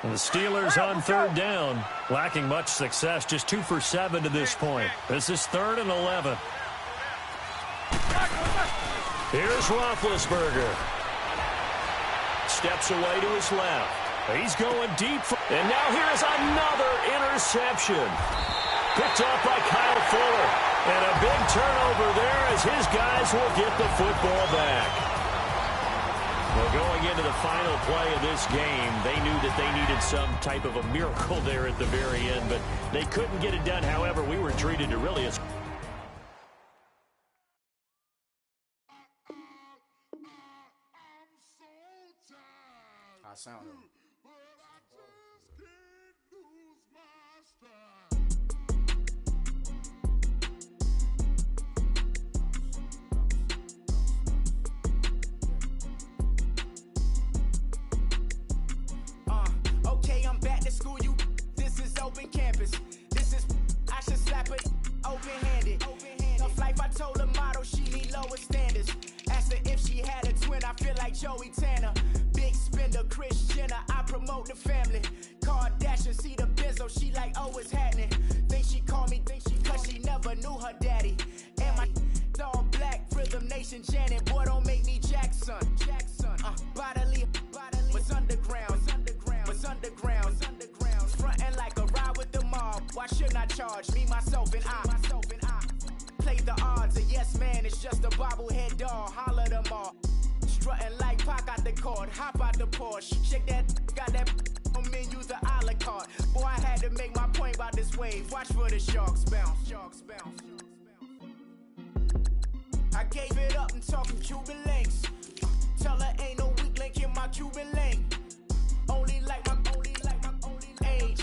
And the Steelers on 3rd down, lacking much success, just 2 for 7 to this point. This is 3rd and 11. Here's Roethlisberger. Steps away to his left. He's going deep. And now here's another interception. Picked up by Kyle Fuller. And a big turnover there as his guys will get the football back. Well, going into the final play of this game, they knew that they needed some type of a miracle there at the very end, but they couldn't get it done. However, we were treated to really a... sound. Okay, I'm back to school. This is open campus. This is I should slap it open-handed. Tough life, I told her motto she need lower standards. Asked her if she had a twin. I feel like Joey Tanner. Big spender, Kris Jenner, I promote the family. Kardashian, see the Benzo, she like, oh, it's happening. Think she called me, cause she never knew her daddy. And my all black, Rhythm Nation, Janet, boy, don't make me Jackson. Bodily, was underground, frontin' like a ride with the mob. Why shouldn't I charge me, myself, and I? Play the odds, a yes man, it's just a bobblehead doll, holler them all. Strutting like Pac out the court, hop out the Porsche. Shake that, got that menu, the a la carte. Boy, I had to make my point about this wave. Watch for the sharks bounce. I gave it up and talking Cuban links. Tell her ain't no weak link in my Cuban link. Only like my age.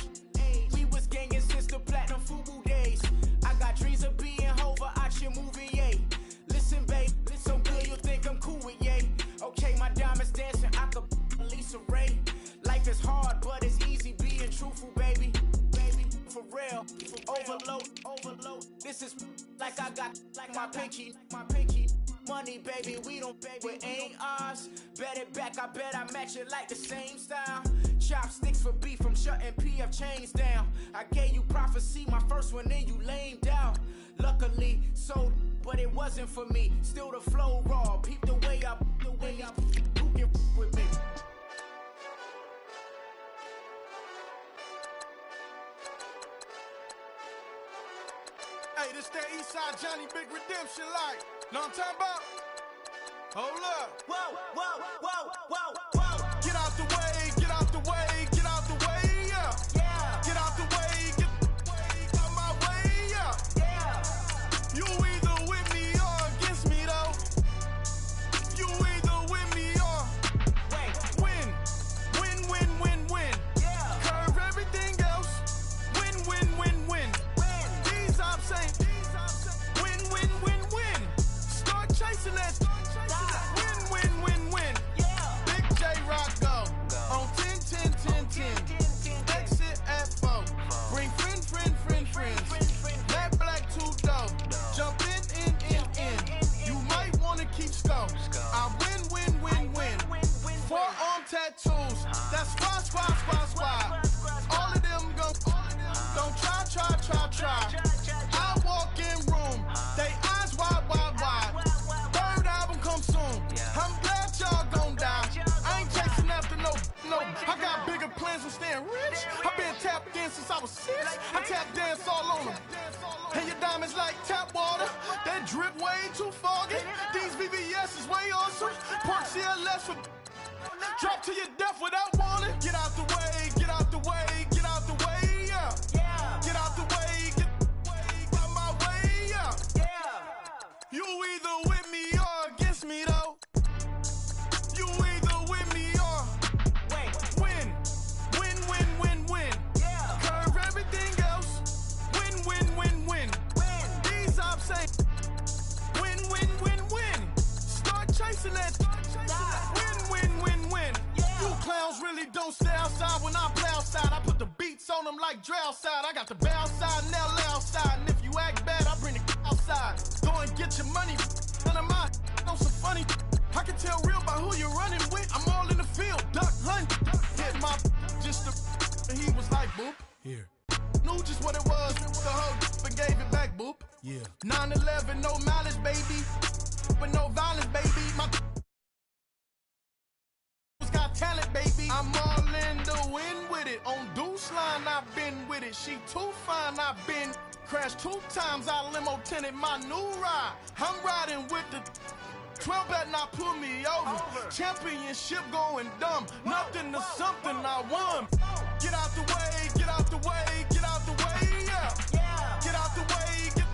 We was gangin' since the platinum FUBU days. I got dreams of being Hova out your movie, yay. Listen, babe, so good you'll think I'm cool with yay. Okay, my diamonds dancing, I could Lisa Ray. Life is hard, but it's easy being truthful, baby. For real, overload. This is like I got like my pinky. Money, baby, we don't pay, it ain't ours. Bet it back, I bet I match it like the same style. Chopsticks for beef from shutting PF chains down. I gave you prophecy, my first one, then you lamed out. Luckily, sold, but it wasn't for me. Still the flow raw, peep the way up, who can with me? Hey, this that Eastside Johnny Big Redemption like. Know what I'm talking about? Hold up. Whoa. Get out the way, get out the way, get out the way, yeah. Get out the way, get out my way, yeah. You either with me or against me, though. You either with me or win. Yeah. Curve everything else. Win. These ops ain't win. Start chasing that. Win. Yeah. Big J Rock go on 10. Exit at 4. Bring friends. That black too dope. Jump in. You might wanna keep scope. I win. Forearm tattoos. That's squad. All of them go. Don't try. I walk in room. They eyes wide. Third album come soon. I'm glad y'all gon' die. I ain't chasing after no. I got bigger plans than staying rich. I been tapped in since I was 6. I tap dance all on them. And your diamonds like tap water. That drip way too foggy. These VVS is way awesome. Park CLS for drop to your death without warning. Get out the way, yeah. Get out the way, get out my way, yeah. You either with me or against me, though. You either with me or win. Yeah. Curve everything else. Win. These ops ain't win. Start chasing that. Win. Yeah. You clowns really don't stay outside when I play outside. I put the beats on them like Dre outside. I got the bow side and LA outside. And if you act bad, I bring the outside. Go and get your money. None of my on some funny. I can tell real by who you're running with. I'm all in the field, duck hunt. Hit my just and he was like, boop. Here. Knew just what it was. The whole but gave it back, boop. Yeah. 9/11, no mileage, baby. But no violence, baby. My got talent, baby. I'm all in the win with it. On Deuce line, I've been with it. She too fine, I've been crashed 2 times. I limo tinted my new ride. I'm riding with the 12 better not pull me over. Championship going dumb. Nothing to something I won. Get out the way, yeah. Get out the way, get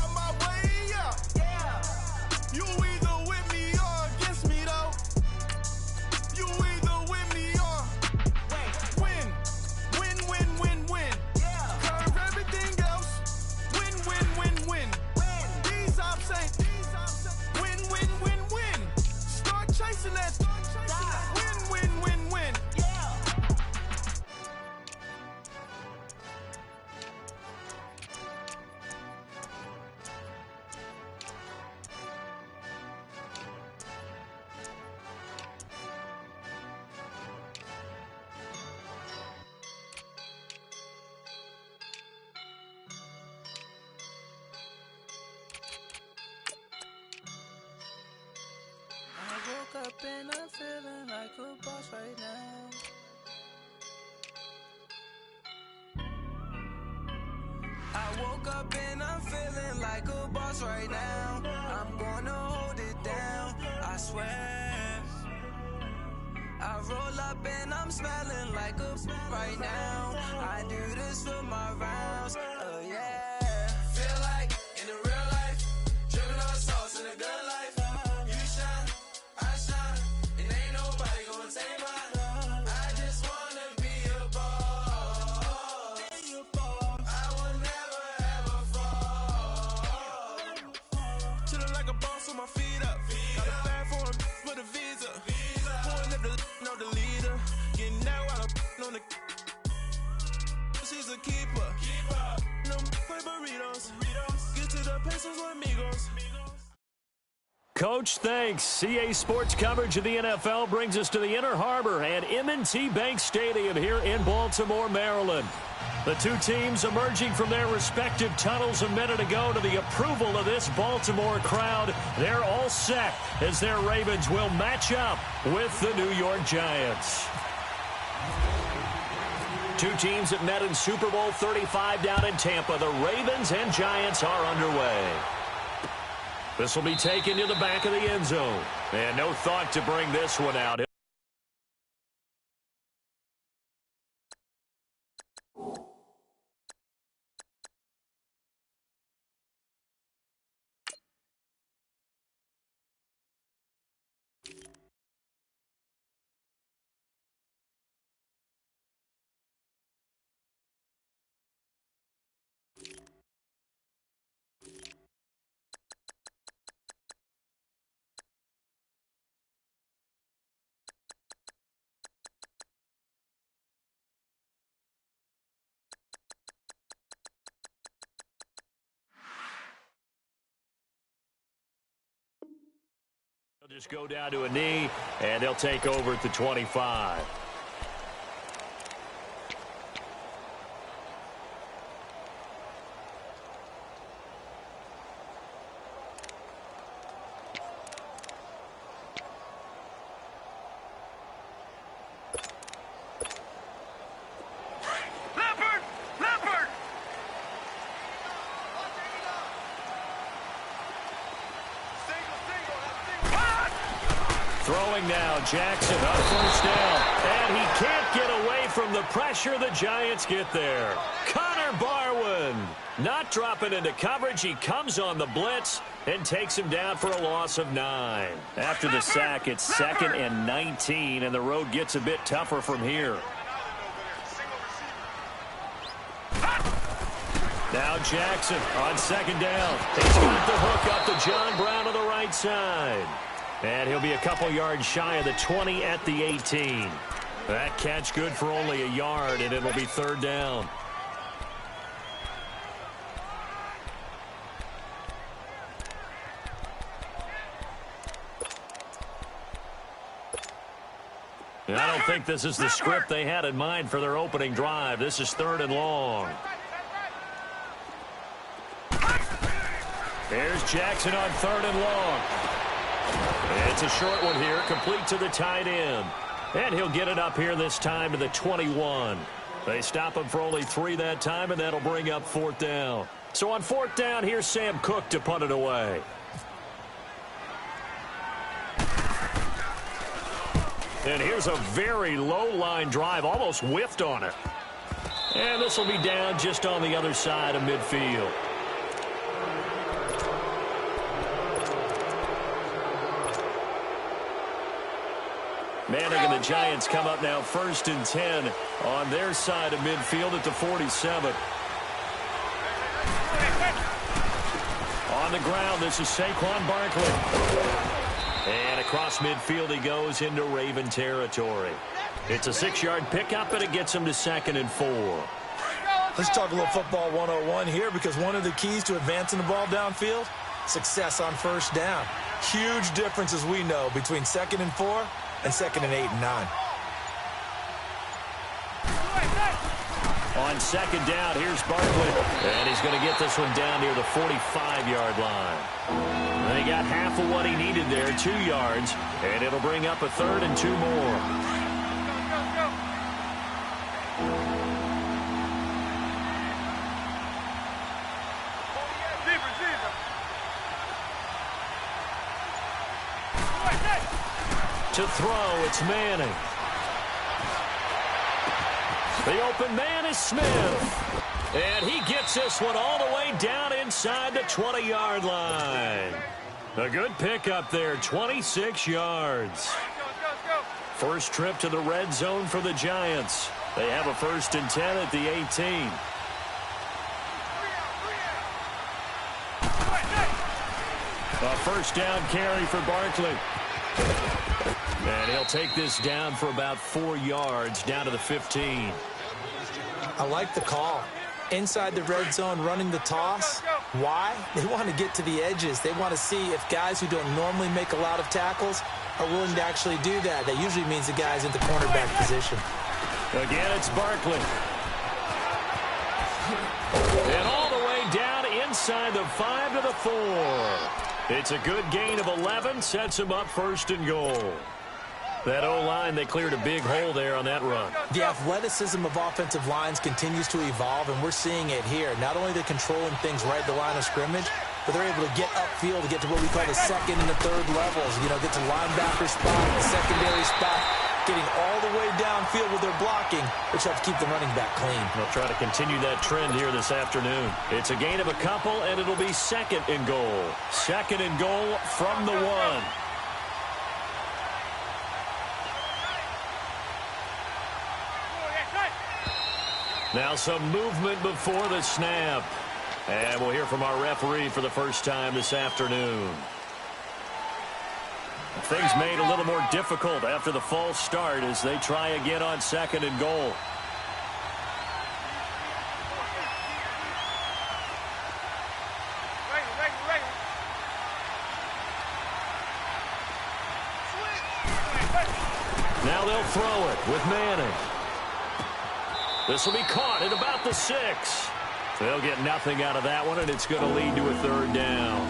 out my way, yeah. You either with me or against me, though. You either with me or win. Yeah. Curve everything else. Win. These ops ain't win. Start chasing that. Win. Yeah. Up and I'm feeling like a boss right now. I woke up and I'm feeling like a boss right now. I'm gonna hold it down, I swear. I roll up and I'm smelling like a right now. I do this for my rounds, yeah. Feel like in the real life, dripping on sauce in the Coach. Thanks. CA Sports coverage of the NFL brings us to the Inner Harbor at M&T Bank Stadium here in Baltimore, Maryland. The two teams emerging from their respective tunnels a minute ago to the approval of this Baltimore crowd. They're all set as their Ravens will match up with the New York Giants. Two teams that met in Super Bowl 35 down in Tampa. The Ravens and Giants are underway. This will be taken to the back of the end zone. And no thought to bring this one out. They'll just go down to a knee, and they'll take over at the 25. Throwing now, Jackson on first down. And he can't get away from the pressure the Giants get there. Connor Barwin not dropping into coverage. He comes on the blitz and takes him down for a loss of 9. After the sack, it's 2nd and 19, and the road gets a bit tougher from here. Now Jackson on 2nd down. He's got the hook up to John Brown on the right side. And he'll be a couple yards shy of the 20 at the 18. That catch good for only a yard, and it'll be 3rd down. And I don't think this is the script they had in mind for their opening drive. This is 3rd and long. Here's Jackson on 3rd and long. It's a short one here, complete to the tight end. And he'll get it up here this time to the 21. They stop him for only 3 that time, and that'll bring up 4th down. So on 4th down, here's Sam Cook to punt it away. And here's a very low-line drive, almost whiffed on it. And this will be down just on the other side of midfield. Manning and the Giants come up now 1st and 10 on their side of midfield at the 47. On the ground, this is Saquon Barkley. And across midfield he goes into Raven territory. It's a 6-yard pickup, and it gets him to 2nd and 4. Let's talk a little football 101 here, because one of the keys to advancing the ball downfield, success on 1st down. Huge difference, as we know, between 2nd and 4 and 2nd and 8 and 9. On 2nd down, here's Barkley. And he's going to get this one down near the 45-yard line. And he got half of what he needed there, 2 yards. And it'll bring up a 3rd and 2 more. To throw, it's Manning. The open man is Smith. And he gets this one all the way down inside the 20-yard line. A good pickup there, 26 yards. First trip to the red zone for the Giants. They have a 1st and 10 at the 18. A 1st down carry for Barkley. And he'll take this down for about 4 yards, down to the 15. I like the call. Inside the red zone, running the toss. Why? They want to get to the edges. They want to see if guys who don't normally make a lot of tackles are willing to actually do that. That usually means the guy's in the cornerback position. Again, it's Barkley. And all the way down inside the 5 to the 4. It's a good gain of 11, sets him up first and goal. That O-line, they cleared a big hole there on that run. The athleticism of offensive lines continues to evolve, and we're seeing it here. Not only are they controlling things right at the line of scrimmage, but they're able to get upfield to get to what we call the second and the third levels. You know, get to linebacker spot, the secondary spot, getting all the way downfield with their blocking, which helps keep the running back clean. They'll try to continue that trend here this afternoon. It's a gain of a couple, and it'll be second and goal. Second and goal from the 1. Now some movement before the snap. And we'll hear from our referee for the first time this afternoon. Things made a little more difficult after the false start as they try again on second and goal. Now they'll throw it with Manning. This will be caught at about the 6. They'll get nothing out of that one, and it's going to lead to a third down.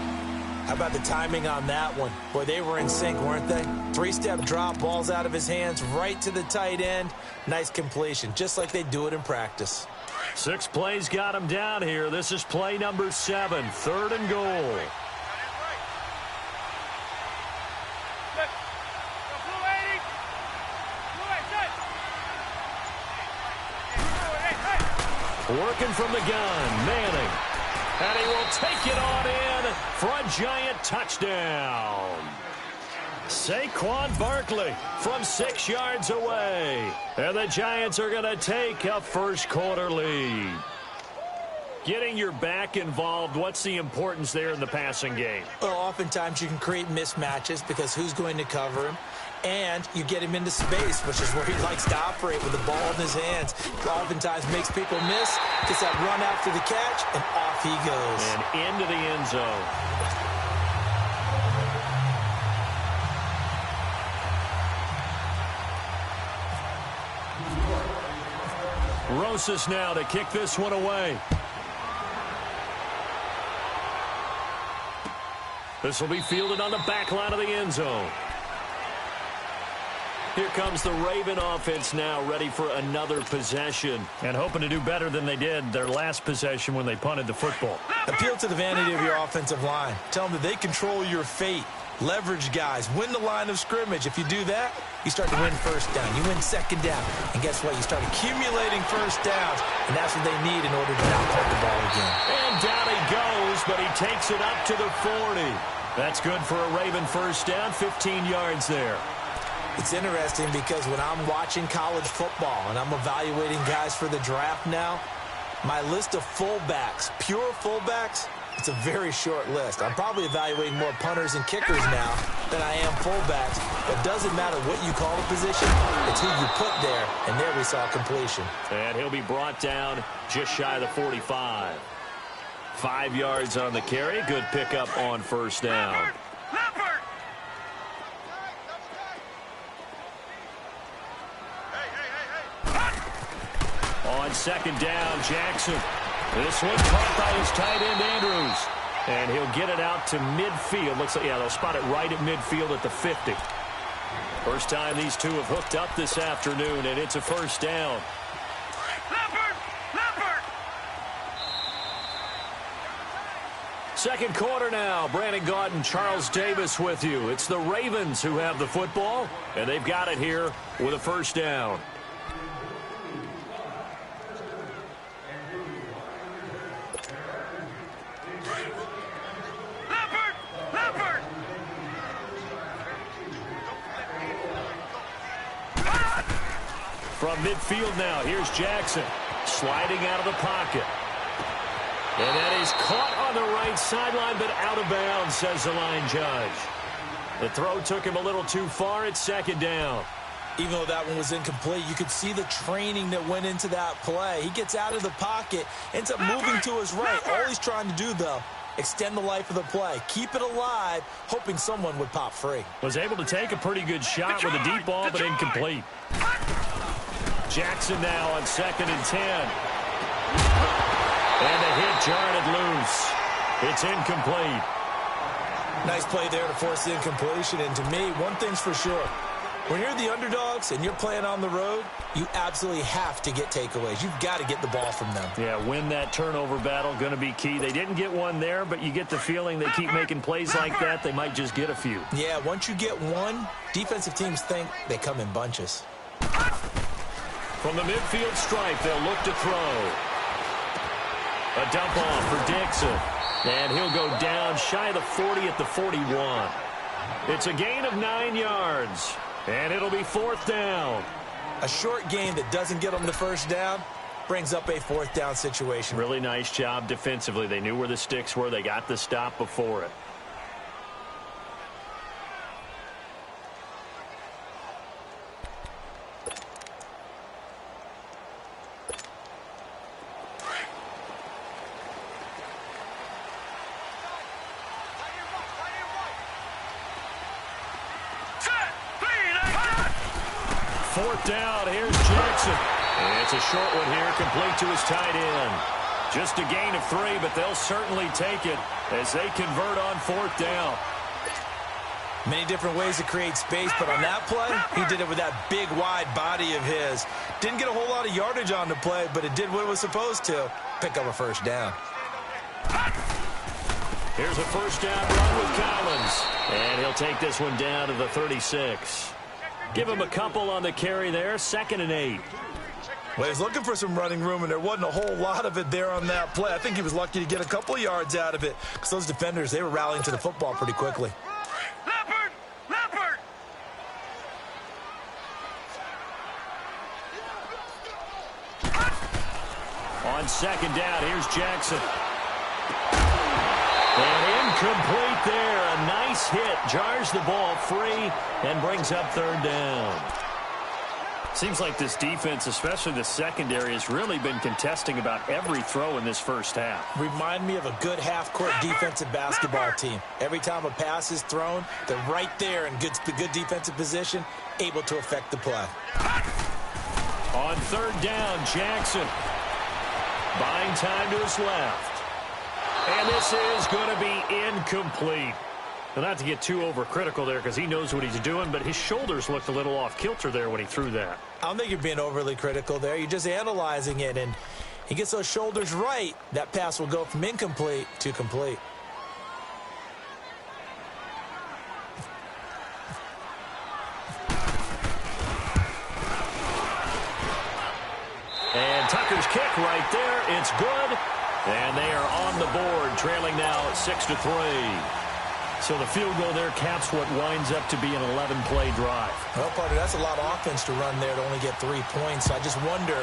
How about the timing on that one? Boy, they were in sync, weren't they? 3-step drop, ball's out of his hands, right to the tight end. Nice completion, just like they do it in practice. 6 plays got him down here. This is play number 7, third and goal. Working from the gun, Manning. And he will take it on in for a giant touchdown. Saquon Barkley from 6 yards away. And the Giants are going to take a first quarter lead. Getting your back involved, what's the importance there in the passing game? Well, oftentimes you can create mismatches because who's going to cover him? And you get him into space, which is where he likes to operate with the ball in his hands. Oftentimes makes people miss, gets that run after the catch, and off he goes. And into the end zone. Rosas now to kick this one away. This will be fielded on the back line of the end zone. Here comes the Raven offense now, ready for another possession. And hoping to do better than they did their last possession when they punted the football. Appeal to the vanity of your offensive line. Tell them that they control your fate. Leverage guys. Win the line of scrimmage. If you do that, you start to win first down. You win second down. And guess what? You start accumulating first downs. And that's what they need in order to not punt the ball again. And down he goes, but he takes it up to the 40. That's good for a Raven first down, 15 yards there. It's interesting because when I'm watching college football and I'm evaluating guys for the draft now, my list of fullbacks, pure fullbacks, it's a very short list. I'm probably evaluating more punters and kickers now than I am fullbacks. But it doesn't matter what you call the position, it's who you put there. And there we saw completion. And he'll be brought down just shy of the 45. 5 yards on the carry. Good pickup on first down. On second down, Jackson. This one caught by his tight end, Andrews. And he'll get it out to midfield. Looks like, yeah, they'll spot it right at midfield at the 50. First time these two have hooked up this afternoon, and it's a first down. Second quarter now. Brandon Gaudin, Charles Davis with you. It's the Ravens who have the football, and they've got it here with a first down. From midfield now, here's Jackson sliding out of the pocket. And that is caught on the right sideline, but out of bounds, says the line judge. The throw took him a little too far. It's second down. Even though that one was incomplete, you could see the training that went into that play. He gets out of the pocket, ends up moving to his right. All he's trying to do, though, extend the life of the play. Keep it alive, hoping someone would pop free. Was able to take a pretty good shot with a deep ball, but incomplete. Jackson now on 2nd and 10. And the hit jarred it loose. It's incomplete. Nice play there to force the incompletion. And to me, one thing's for sure. When you're the underdogs and you're playing on the road, you absolutely have to get takeaways. You've got to get the ball from them. Yeah, win that turnover battle, going to be key. They didn't get one there, but you get the feeling they keep making plays like that, they might just get a few. Yeah, once you get one, defensive teams think they come in bunches. From the midfield stripe, they'll look to throw. A dump off for Dixon. And he'll go down shy of the 40 at the 41. It's a gain of 9 yards. And it'll be 4th down. A short gain that doesn't get them the first down brings up a 4th down situation. Really nice job defensively. They knew where the sticks were. They got the stop before it. Fourth down, here's Jackson. And it's a short one here, complete to his tight end. Just a gain of 3, but they'll certainly take it as they convert on 4th down. Many different ways to create space, but on that play, he did it with that big, wide body of his. Didn't get a whole lot of yardage on the play, but it did what it was supposed to. Pick up a first down. Here's a first down run with Collins. And he'll take this one down to the 36. Give him a couple on the carry there, 2nd and 8. Well, he was looking for some running room, and there wasn't a whole lot of it there on that play. I think he was lucky to get a couple yards out of it because those defenders, they were rallying to the football pretty quickly. Leopard! On 2nd down, here's Jackson. And incomplete there. A nice hit. Jars the ball free and brings up 3rd down. Seems like this defense, especially the secondary, has really been contesting about every throw in this first half. Remind me of a good half-court defensive basketball team. Every time a pass is thrown, they're right there in good defensive position, able to affect the play. On 3rd down, Jackson. Buying time to his left. And this is going to be incomplete. Well, not to get too overcritical there because he knows what he's doing, but his shoulders looked a little off kilter there when he threw that. I don't think you're being overly critical there. You're just analyzing it, and he gets those shoulders right. That pass will go from incomplete to complete. And Tucker's kick right there. It's good. And they are on the board, trailing now 6-3. So the field goal there caps what winds up to be an 11-play drive. Well, partner, that's a lot of offense to run there to only get 3 points. I just wonder,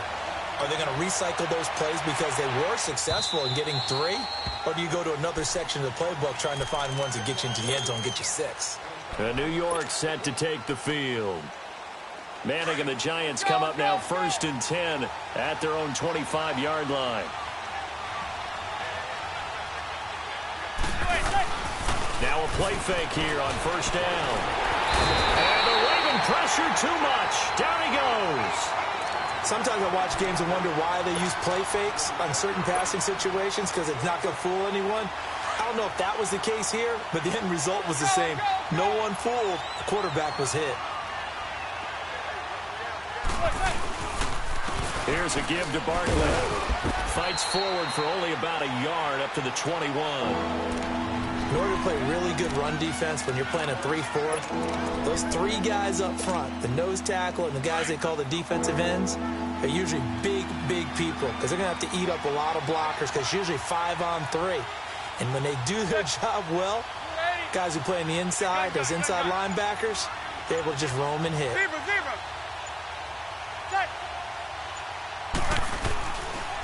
are they going to recycle those plays because they were successful in getting 3? Or do you go to another section of the playbook trying to find ones that get you into the end zone, get you 6? New York set to take the field. Manning and the Giants come up now 1st and 10 at their own 25-yard line. Now a play fake here on 1st down. And the Raven pressure too much. Down he goes. Sometimes I watch games and wonder why they use play fakes on certain passing situations because it's not going to fool anyone. I don't know if that was the case here, but the end result was the same. No one fooled. The quarterback was hit. Here's a give to Barkley. Fights forward for only about a yard up to the 21. In order to play really good run defense when you're playing a 3-4, those 3 guys up front, the nose tackle and the guys they call the defensive ends, are usually big, big people because they're going to have to eat up a lot of blockers because it's usually 5-on-3. And when they do their job well, guys who play on the inside, those inside linebackers, they're able to just roam and hit.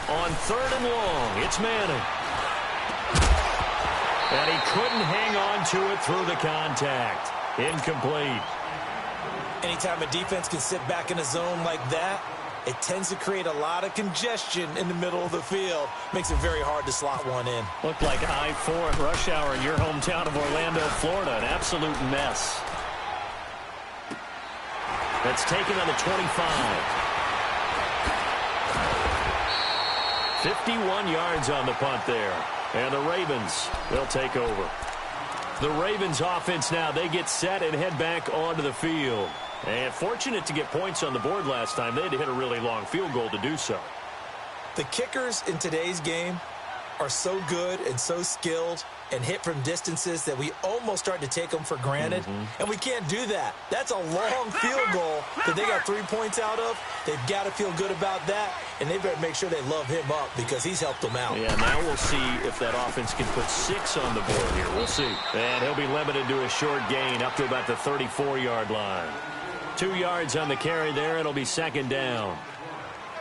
On 3rd and long, it's Manning. And he couldn't hang on to it through the contact. Incomplete. Anytime a defense can sit back in a zone like that, it tends to create a lot of congestion in the middle of the field. Makes it very hard to slot one in. Looked like I-4 at rush hour in your hometown of Orlando, Florida. An absolute mess. That's taken on the 25. 51 yards on the punt there. And the Ravens, they'll take over. The Ravens offense now, they get set and head back onto the field. And fortunate to get points on the board last time. They had to hit a really long field goal to do so. The kickers in today's game are so good and so skilled and hit from distances that we almost start to take them for granted. And we can't do that. That's a long field goal that they got 3 points out of. They've got to feel good about that, and they better make sure they love him up because he's helped them out. Yeah, now we'll see if that offense can put 6 on the board here. We'll see. And he'll be limited to a short gain up to about the 34-yard line. 2 yards on the carry there. It'll be second down.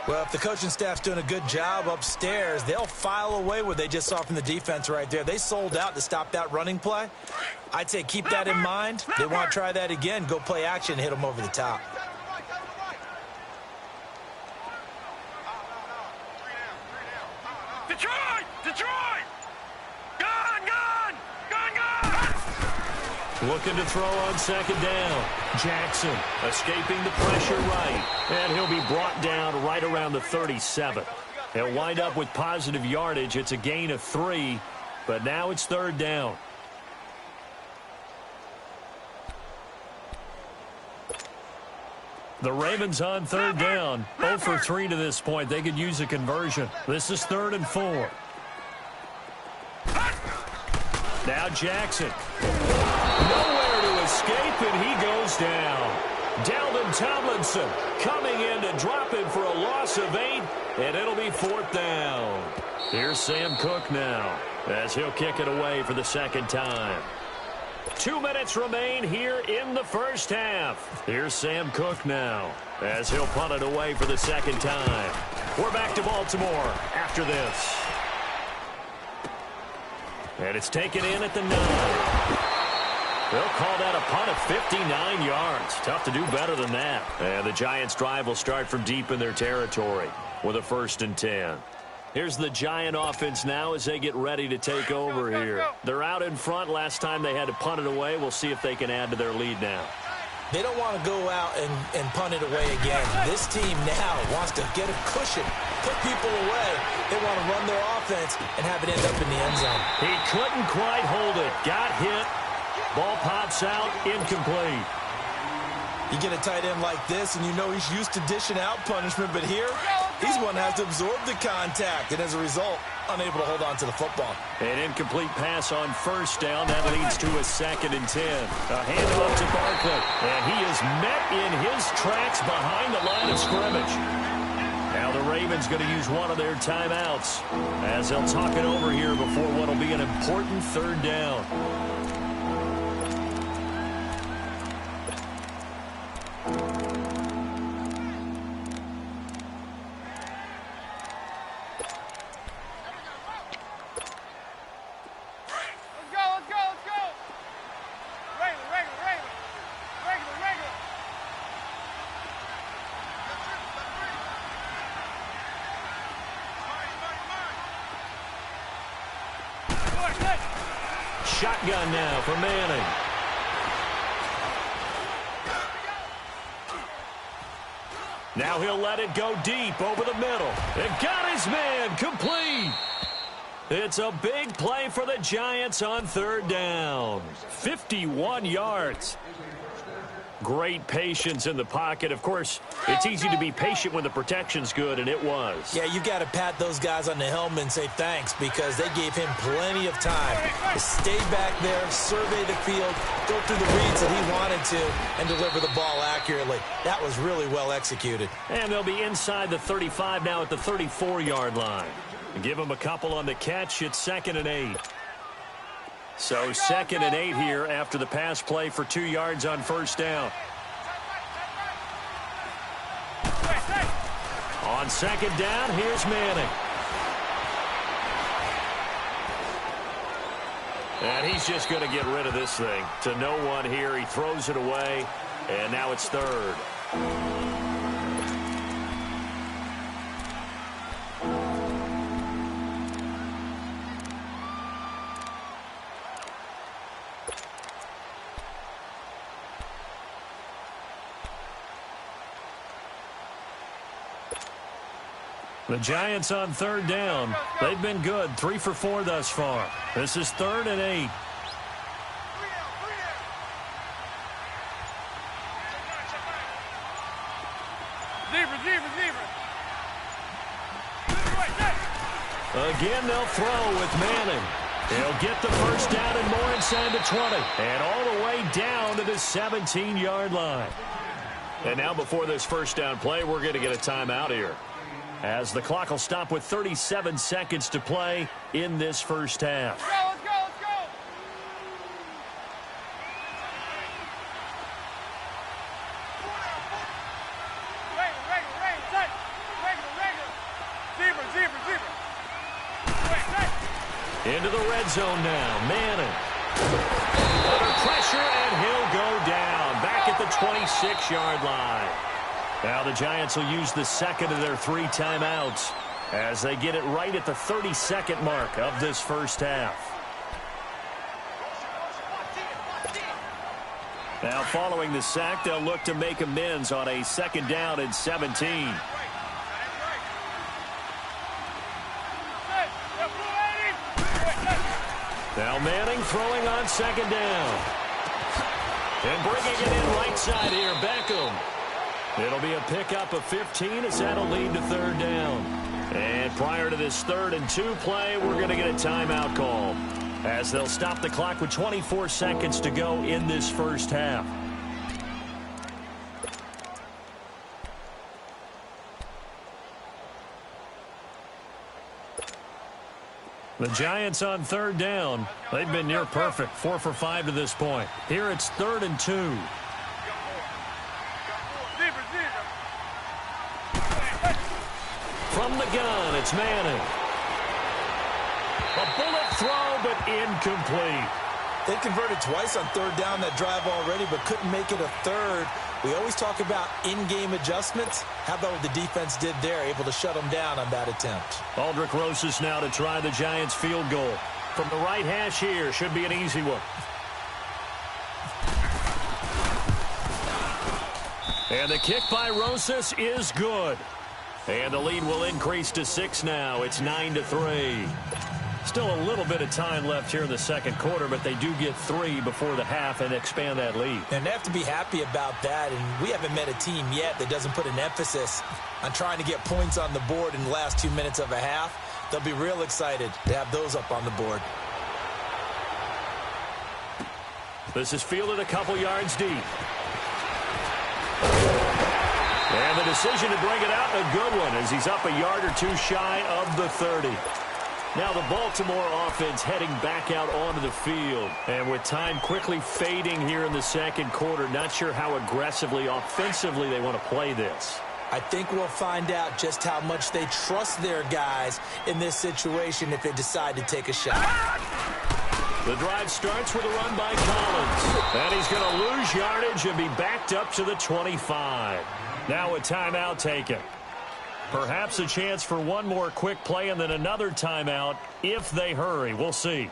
Well, if the coaching staff's doing a good job upstairs, they'll file away what they just saw from the defense right there. They sold out to stop that running play. I'd say keep that in mind. They want to try that again. Go play action, hit them over the top. Detroit! Detroit! Gone! Gone! Gone! Gone! Looking to throw on second down. Jackson escaping the pressure right. And he'll be brought down right around the 37. He'll wind up with positive yardage. It's a gain of 3, but now it's third down. The Ravens on third down. 0 for 3 to this point. They could use a conversion. This is 3rd and 4. Now Jackson. Nowhere to escape, and he goes down. Dalvin Tomlinson coming in to drop him for a loss of 8, and it'll be 4th down. Here's Sam Cook now as he'll kick it away for the second time. 2 minutes remain here in the first half. Here's Sam Cook now as he'll punt it away for the second time. We're back to Baltimore after this. And it's taken in at the 9. They'll call that a punt of 59 yards. Tough to do better than that. And the Giants' drive will start from deep in their territory with a 1st and 10. Here's the Giant offense now as they get ready to take over here. They're out in front. Last time they had to punt it away. We'll see if they can add to their lead now. They don't want to go out and punt it away again. This team now wants to get a cushion, put people away. They want to run their offense and have it end up in the end zone. He couldn't quite hold it. Got hit. Ball pops out. Incomplete. You get a tight end like this, and you know he's used to dishing out punishment, but here, he's one that has to absorb the contact, and as a result, unable to hold on to the football. An incomplete pass on 1st down. That leads to a 2nd and 10. A handoff to Barkley, and he is met in his tracks behind the line of scrimmage. Now the Ravens going to use one of their timeouts as they'll talk it over here before what will be an important 3rd down. Shotgun now for Manning. Now he'll let it go deep over the middle. And got his man complete. It's a big play for the Giants on 3rd down. 51 yards. Great patience in the pocket. Of course, it's easy to be patient when the protection's good, and it was. Yeah, you got to pat those guys on the helmet and say thanks because they gave him plenty of time to stay back there, survey the field, go through the reads that he wanted to, and deliver the ball accurately. That was really well executed. And they'll be inside the 35 now at the 34-yard line. Give them a couple on the catch. It's 2nd and 8. So 2nd and 8 here after the pass play for 2 yards on 1st down. On 2nd down, here's Manning. And he's just going to get rid of this thing. To no one here. He throws it away. And now it's third. The Giants on third down. They've been good, 3 for 4 thus far. This is 3rd and 8. Again, they'll throw with Manning. He'll get the first down and more inside the 20. And all the way down to the 17-yard line. And now before this first down play, we're going to get a timeout here, as the clock will stop with 37 seconds to play in this first half. Let's go. Into the red zone now. Manning. Under pressure, and he'll go down. Back at the 26-yard line. Now the Giants will use the second of their 3 timeouts as they get it right at the 30-second mark of this first half. Now following the sack, they'll look to make amends on a 2nd down and 17. Now Manning throwing on 2nd down. And bringing it in right side here, Beckham. It'll be a pickup of 15 as that'll lead to 3rd down. And prior to this 3rd and 2 play, we're going to get a timeout call, as they'll stop the clock with 24 seconds to go in this first half. The Giants on 3rd down. They've been near perfect, 4 for 5 to this point. Here it's 3rd and 2. From the gun, it's Manning. A bullet throw, but incomplete. They converted twice on 3rd down that drive already, but couldn't make it a 3rd. We always talk about in-game adjustments. How about what the defense did there, able to shut them down on that attempt? Aldrich Rosas now to try the Giants field goal. From the right hash here, should be an easy one. And the kick by Rosas is good. And the lead will increase to 6 now. It's 9-3. Still a little bit of time left here in the 2nd quarter, but they do get 3 before the half and expand that lead. And they have to be happy about that, and we haven't met a team yet that doesn't put an emphasis on trying to get points on the board in the last 2 minutes of a half. They'll be real excited to have those up on the board. This is fielded a couple yards deep. And the decision to bring it out, a good one, as he's up a yard or 2 shy of the 30. Now the Baltimore offense heading back out onto the field. And with time quickly fading here in the 2nd quarter, not sure how aggressively, offensively they want to play this. I think we'll find out just how much they trust their guys in this situation if they decide to take a shot. The drive starts with a run by Collins. And he's going to lose yardage and be backed up to the 25. Now a timeout taken. Perhaps a chance for one more quick play and then another timeout if they hurry. We'll see.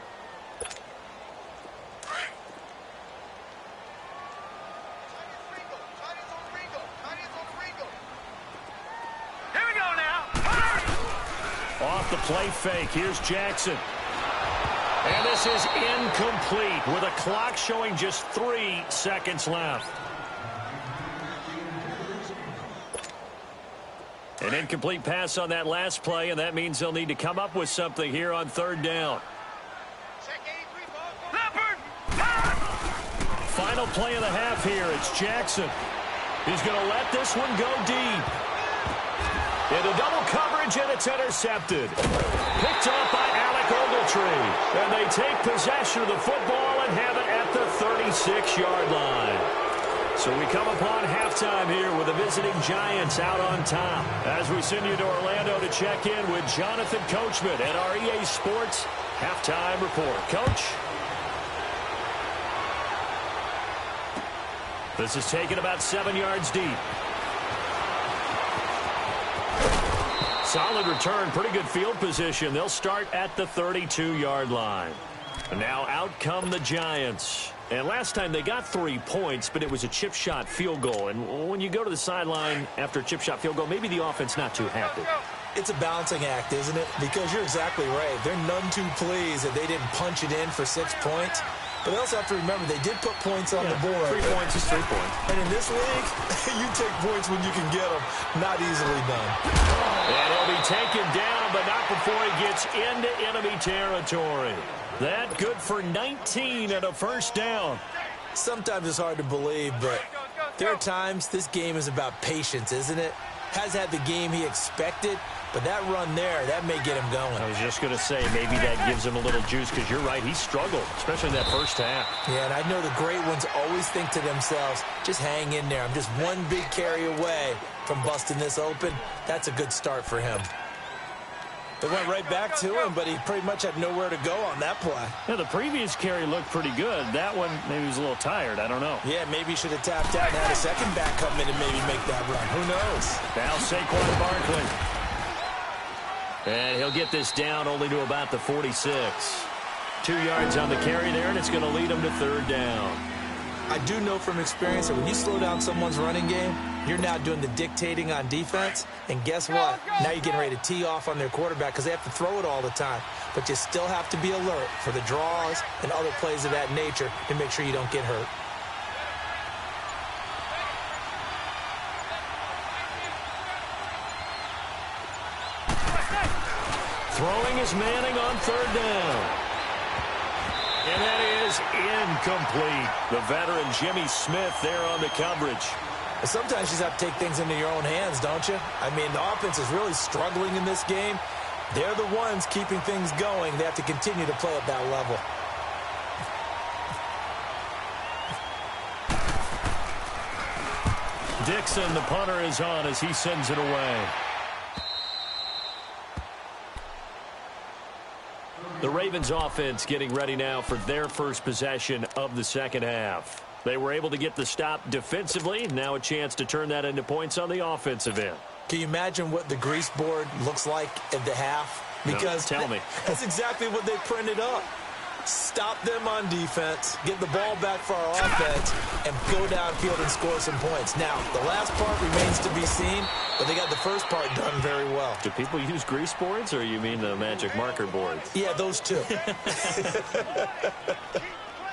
Here we go now. Off the play fake. Here's Jackson. And this is incomplete with a clock showing just 3 seconds left. An incomplete pass on that last play, and that means they'll need to come up with something here on 3rd down. Final play of the half here. It's Jackson. He's going to let this one go deep. Into double coverage, and it's intercepted. Picked off by Alec Ogletree. And they take possession of the football and have it at the 36-yard line. So we come upon halftime here with the visiting Giants out on top. As we send you to Orlando to check in with Jonathan Coachman at our EA Sports Halftime Report. Coach? This is taken about 7 yards deep. Solid return, pretty good field position. They'll start at the 32-yard line. And now out come the Giants. And last time they got 3 points, but it was a chip shot field goal. And when you go to the sideline after a chip shot field goal, maybe the offense not too happy. It's a balancing act, isn't it? Because you're exactly right. They're none too pleased that they didn't punch it in for 6 points. But they also have to remember they did put points on the board. 3 points is 3 points. And in this league, you take points when you can get them. Not easily done. And he'll be taken down, but not before he gets into enemy territory. That good for 19 and a first down. Sometimes it's hard to believe, but there are times this game is about patience, isn't it? Has had the game he expected, but that run there, that may get him going. I was just going to say, maybe that gives him a little juice, because you're right, he struggled, especially in that first half. Yeah, and I know the great ones always think to themselves, just hang in there. I'm just one big carry away from busting this open. That's a good start for him. They went right back to him, but he pretty much had nowhere to go on that play. Yeah, the previous carry looked pretty good. That one, maybe he was a little tired. I don't know. Yeah, maybe he should have tapped out and had a second back come in and maybe make that run. Who knows? Now Saquon Barkley. And he'll get this down only to about the 46. 2 yards on the carry there, and it's going to lead him to third down. I do know from experience that when you slow down someone's running game, you're now doing the dictating on defense. And guess what? Now you're getting ready to tee off on their quarterback because they have to throw it all the time. But you still have to be alert for the draws and other plays of that nature to make sure you don't get hurt. Throwing is Manning on third down. And that is incomplete. The veteran Jimmy Smith there on the coverage. Sometimes you just have to take things into your own hands, don't you? I mean, the offense is really struggling in this game. They're the ones keeping things going. They have to continue to play at that level. Dixon, the punter, is on as he sends it away. The Ravens offense getting ready now for their first possession of the second half. They were able to get the stop defensively. Now a chance to turn that into points on the offensive end. Can you imagine what the grease board looks like at the half? Because no, tell me. That's exactly what they printed up. Stop them on defense, get the ball back for our offense, and go downfield and score some points. Now, the last part remains to be seen, but they got the first part done very well. Do people use grease boards, or you mean the magic marker boards? Yeah, those two.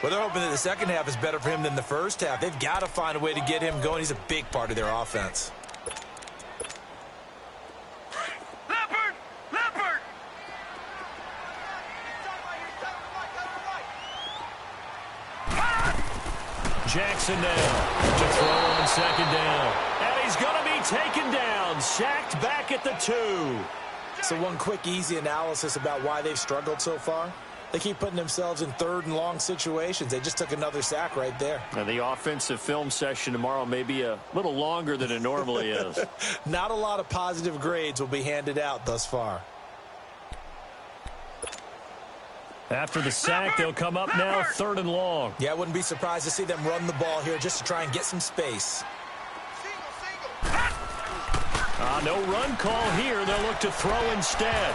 Well, they're hoping that the second half is better for him than the first half. They've got to find a way to get him going. He's a big part of their offense. Jackson now to throw on second down. And he's going to be taken down, sacked back at the 2. So one quick, easy analysis about why they've struggled so far. They keep putting themselves in third and long situations. They just took another sack right there. And the offensive film session tomorrow may be a little longer than it normally is. Not a lot of positive grades will be handed out thus far. After the sack, they'll come up now third and long. Yeah, I wouldn't be surprised to see them run the ball here just to try and get some space. No run call here. They'll look to throw instead.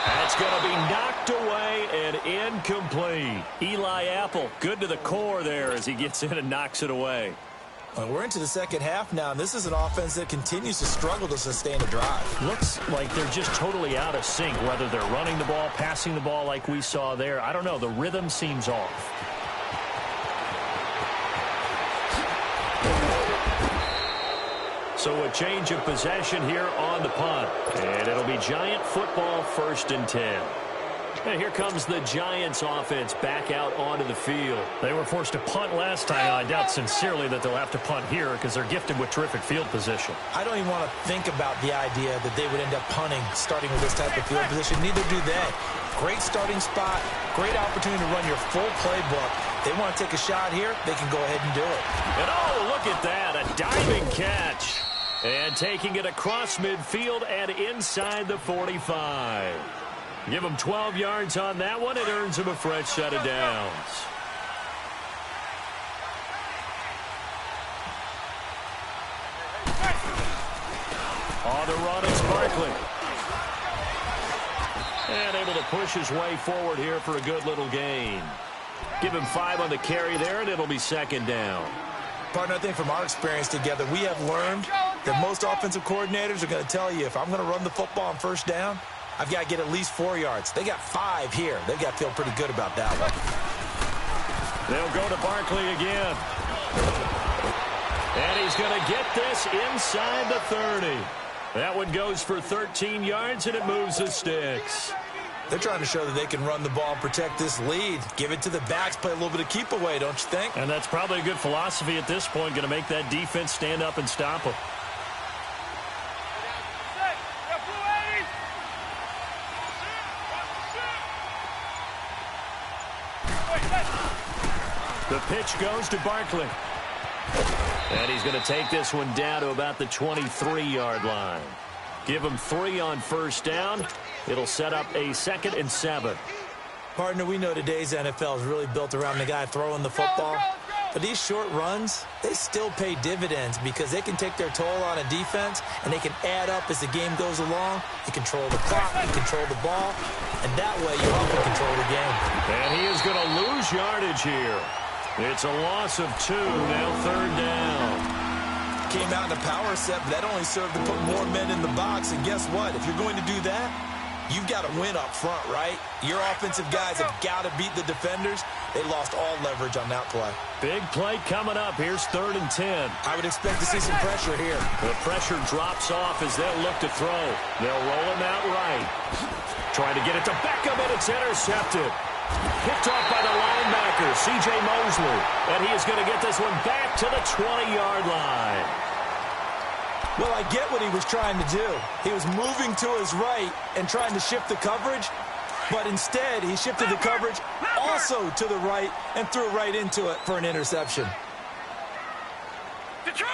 That's going to be knocked away and incomplete. Eli Apple, good to the core there as he gets in and knocks it away. Well, we're into the second half now, and this is an offense that continues to struggle to sustain a drive. Looks like they're just totally out of sync, whether they're running the ball, passing the ball like we saw there. I don't know. The rhythm seems off. So a change of possession here on the punt. And it'll be Giant football, 1st and 10. And here comes the Giants offense back out onto the field. They were forced to punt last time. I doubt sincerely that they'll have to punt here because they're gifted with terrific field position. I don't even want to think about the idea that they would end up punting starting with this type of field position. Neither do they. Great starting spot. Great opportunity to run your full playbook. They want to take a shot here, they can go ahead and do it. And oh, look at that. A diving catch. And taking it across midfield and inside the 45. Give him 12 yards on that one. It earns him a fresh set of downs. On the run, it's Barkley. And able to push his way forward here for a good little gain. Give him 5 on the carry there, and it'll be second down. Partner, I think from our experience together, we have learned that most offensive coordinators are going to tell you, if I'm going to run the football on first down, I've got to get at least 4 yards. They got 5 here. They've got to feel pretty good about that one. They'll go to Barkley again. And he's going to get this inside the 30. That one goes for 13 yards, and it moves the sticks. They're trying to show that they can run the ball and protect this lead. Give it to the backs, play a little bit of keep away, don't you think? And that's probably a good philosophy at this point, going to make that defense stand up and stop them. The pitch goes to Barkley. And he's going to take this one down to about the 23-yard line. Give him 3 on first down. It'll set up a 2nd and 7. Partner, we know today's NFL is really built around the guy throwing the football. But these short runs, they still pay dividends because they can take their toll on a defense, and they can add up as the game goes along. You control the clock, you control the ball, and that way you often control the game. And he is going to lose yardage here. It's a loss of 2, now 3rd down. Came out in a power set, but that only served to put more men in the box. And guess what? If you're going to do that, you've got to win up front, right? Your offensive guys have got to beat the defenders. They lost all leverage on that play. Big play coming up. Here's 3rd and 10. I would expect to see some pressure here. The pressure drops off as they'll look to throw. They'll roll him out right. Trying to get it to Beckham, and it's intercepted. Picked off by the linebacker, C.J. Mosley. And he is going to get this one back to the 20-yard line. Well, I get what he was trying to do. He was moving to his right and trying to shift the coverage, but instead he shifted the coverage also to the right and threw right into it for an interception. Detroit!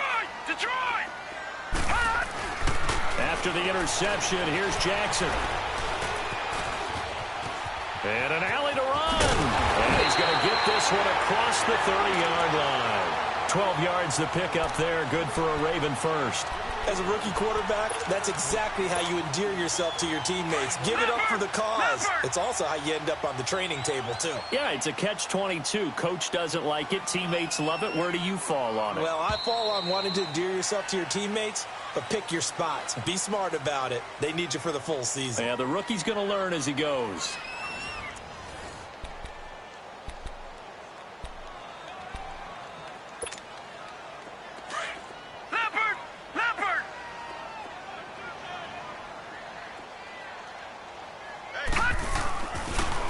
After the interception, here's Jackson. And an alley to run. And he's going to get this one across the 30-yard line. 12 yards the pickup there. Good for a Raven first. As a rookie quarterback, that's exactly how you endear yourself to your teammates. Give it up for the cause. It's also how you end up on the training table, too. Yeah, it's a catch-22. Coach doesn't like it. Teammates love it. Where do you fall on it? Well, I fall on wanting to endear yourself to your teammates, but pick your spots. Be smart about it. They need you for the full season. Yeah, the rookie's going to learn as he goes.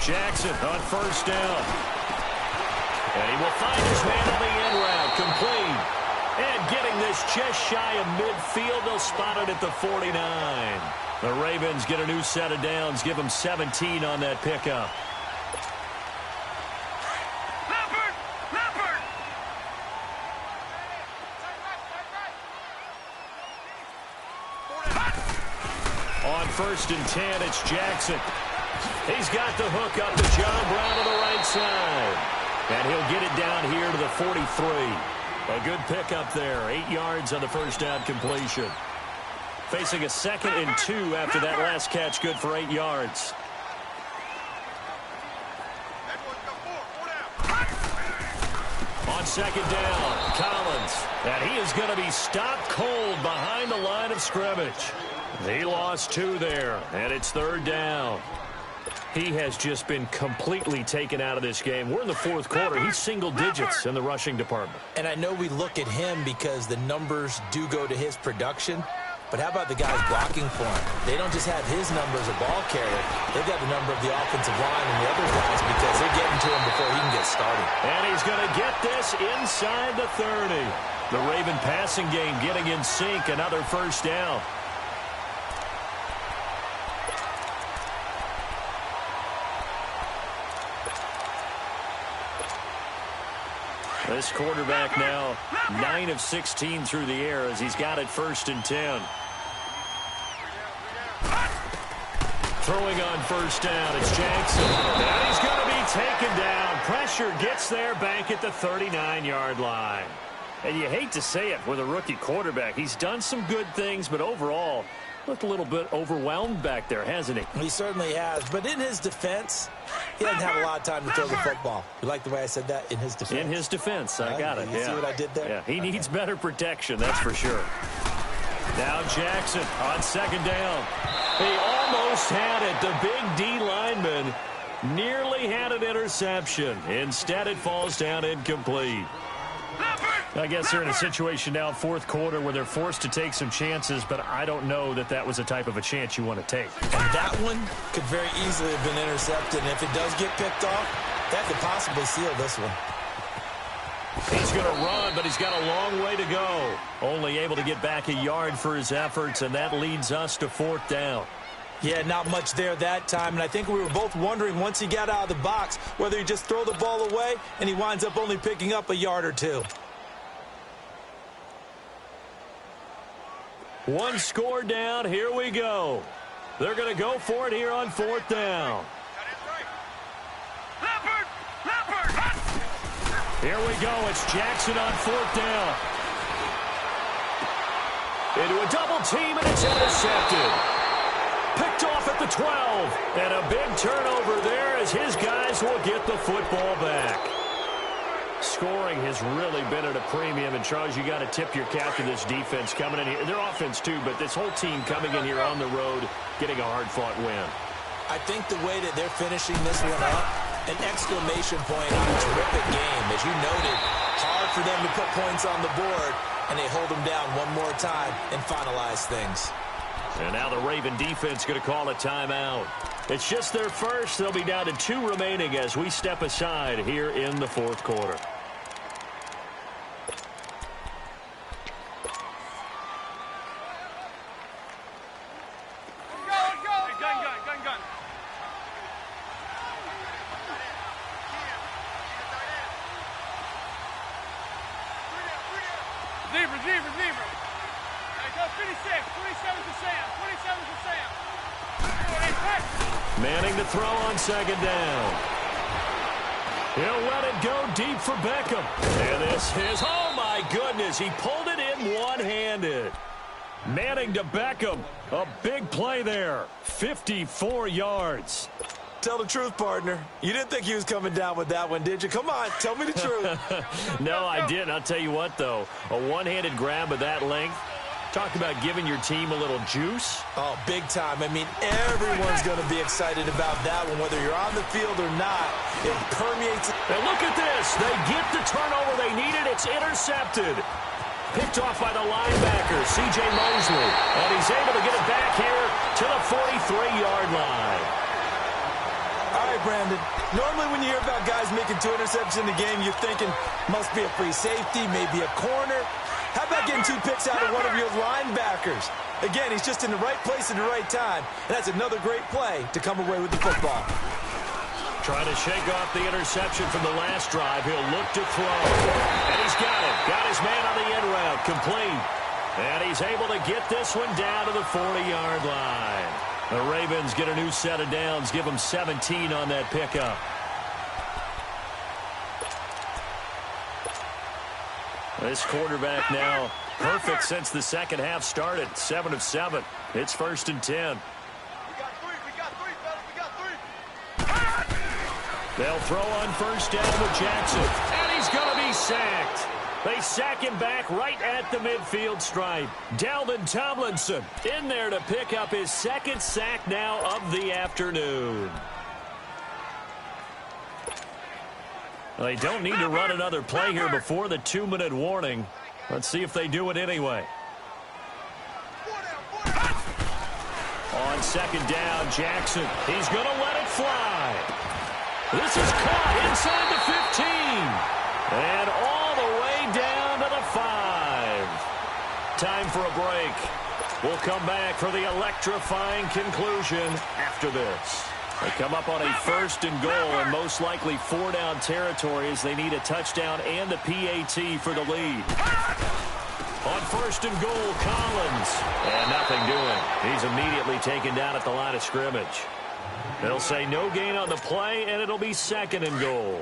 Jackson on first down. And he will find his man on the end route. Complete. And getting this just shy of midfield. They'll spot it at the 49. The Ravens get a new set of downs. Give them 17 on that pickup. On 1st and 10, it's Jackson. He's got the hook up to John Brown to the right side. And he'll get it down here to the 43. A good pickup there. 8 yards on the first down completion. Facing a 2nd and 2 after that last catch. Good for 8 yards. On 2nd down, Collins. And he is going to be stopped cold behind the line of scrimmage. He lost 2 there, and it's 3rd down. He has just been completely taken out of this game. We're in the 4th quarter. He's single digits in the rushing department. And I know we look at him because the numbers do go to his production. But how about the guys blocking for him? They don't just have his number as a ball carrier. They've got the number of the offensive line and the other guys because they're getting to him before he can get started. And he's going to get this inside the 30. The Raven passing game getting in sync. Another first down. This quarterback now 9 of 16 through the air as he's got it 1st and 10. Throwing on first down, it's Jackson. And he's going to be taken down. Pressure gets there back at the 39-yard line. And you hate to say it with a rookie quarterback. He's done some good things, but overall, looked a little bit overwhelmed back there, hasn't he? He certainly has. But in his defense, he doesn't have a lot of time to throw the football. You like the way I said that? In his defense. In his defense. I got it. You see what I did there? Yeah, he needs better protection, that's for sure. Now Jackson on second down. He almost had it. The big D lineman nearly had an interception. Instead, it falls down incomplete. I guess they're in a situation now, fourth quarter, where they're forced to take some chances, but I don't know that that was the type of a chance you want to take. And that one could very easily have been intercepted, and if it does get picked off, that could possibly seal this one. He's going to run, but he's got a long way to go. Only able to get back a yard for his efforts, and that leads us to fourth down. Yeah, not much there that time, and I think we were both wondering once he got out of the box whether he just throw the ball away and he winds up only picking up a yard or two. One score down. Here we go. They're going to go for it here on fourth down. Here we go. It's Jackson on fourth down. Into a double team, and it's intercepted. Picked off at the 12. And a big turnover there as his guys will get the football back. Scoring has really been at a premium. And, Charles, you got to tip your cap to this defense coming in here. Their offense, too, but this whole team coming in here on the road, getting a hard-fought win. I think the way that they're finishing this one up, an exclamation point on a terrific game. As you noted, hard for them to put points on the board, and they hold them down one more time and finalize things. And now the Raven defense going to call a timeout. It's just their first. They'll be down to 2 remaining as we step aside here in the fourth quarter. Receiver. Hey, go 26. 27 to Sam. 27 to Sam. Manning to throw on second down. He'll let it go deep for Beckham. And this is, oh my goodness, he pulled it in one-handed. Manning to Beckham. A big play there. 54 yards. Tell the truth, partner. You didn't think he was coming down with that one, did you? Come on, tell me the truth. No, I didn't. I'll tell you what, though. A one-handed grab of that length. Talk about giving your team a little juice. Oh, big time. I mean, everyone's going to be excited about that one, whether you're on the field or not. It permeates. And look at this. They get the turnover they needed. It's intercepted. Picked off by the linebacker, C.J. Mosley. And he's able to get it back here to the 43-yard line. All right, Brandon. Normally when you hear about guys making 2 interceptions in the game, you're thinking must be a free safety, maybe a corner. How about getting 2 picks out of one of your linebackers? Again, he's just in the right place at the right time, and that's another great play to come away with the football. Trying to shake off the interception from the last drive. He'll look to throw. And he's got it. Got his man on the end route. Complete. And he's able to get this one down to the 40-yard line. The Ravens get a new set of downs. Give them 17 on that pickup. This quarterback now perfect since the second half started. 7 of 7. It's 1st and 10. We got three, fellas. We got 3. They'll throw on first down with Jackson. And he's going to be sacked. They sack him back right at the midfield stripe. Dalvin Tomlinson in there to pick up his 2nd sack now of the afternoon. They don't need to run another play here before the 2-minute warning. Let's see if they do it anyway. On second down, Jackson. He's going to let it fly. This is caught inside the 15. And all the way down to the 5. Time for a break. We'll come back for the electrifying conclusion after this. They come up on a 1st and goal and most likely 4-down territory as they need a touchdown and a PAT for the lead. On 1st and goal, Collins. And nothing doing. He's immediately taken down at the line of scrimmage. They'll say no gain on the play, and it'll be 2nd and goal.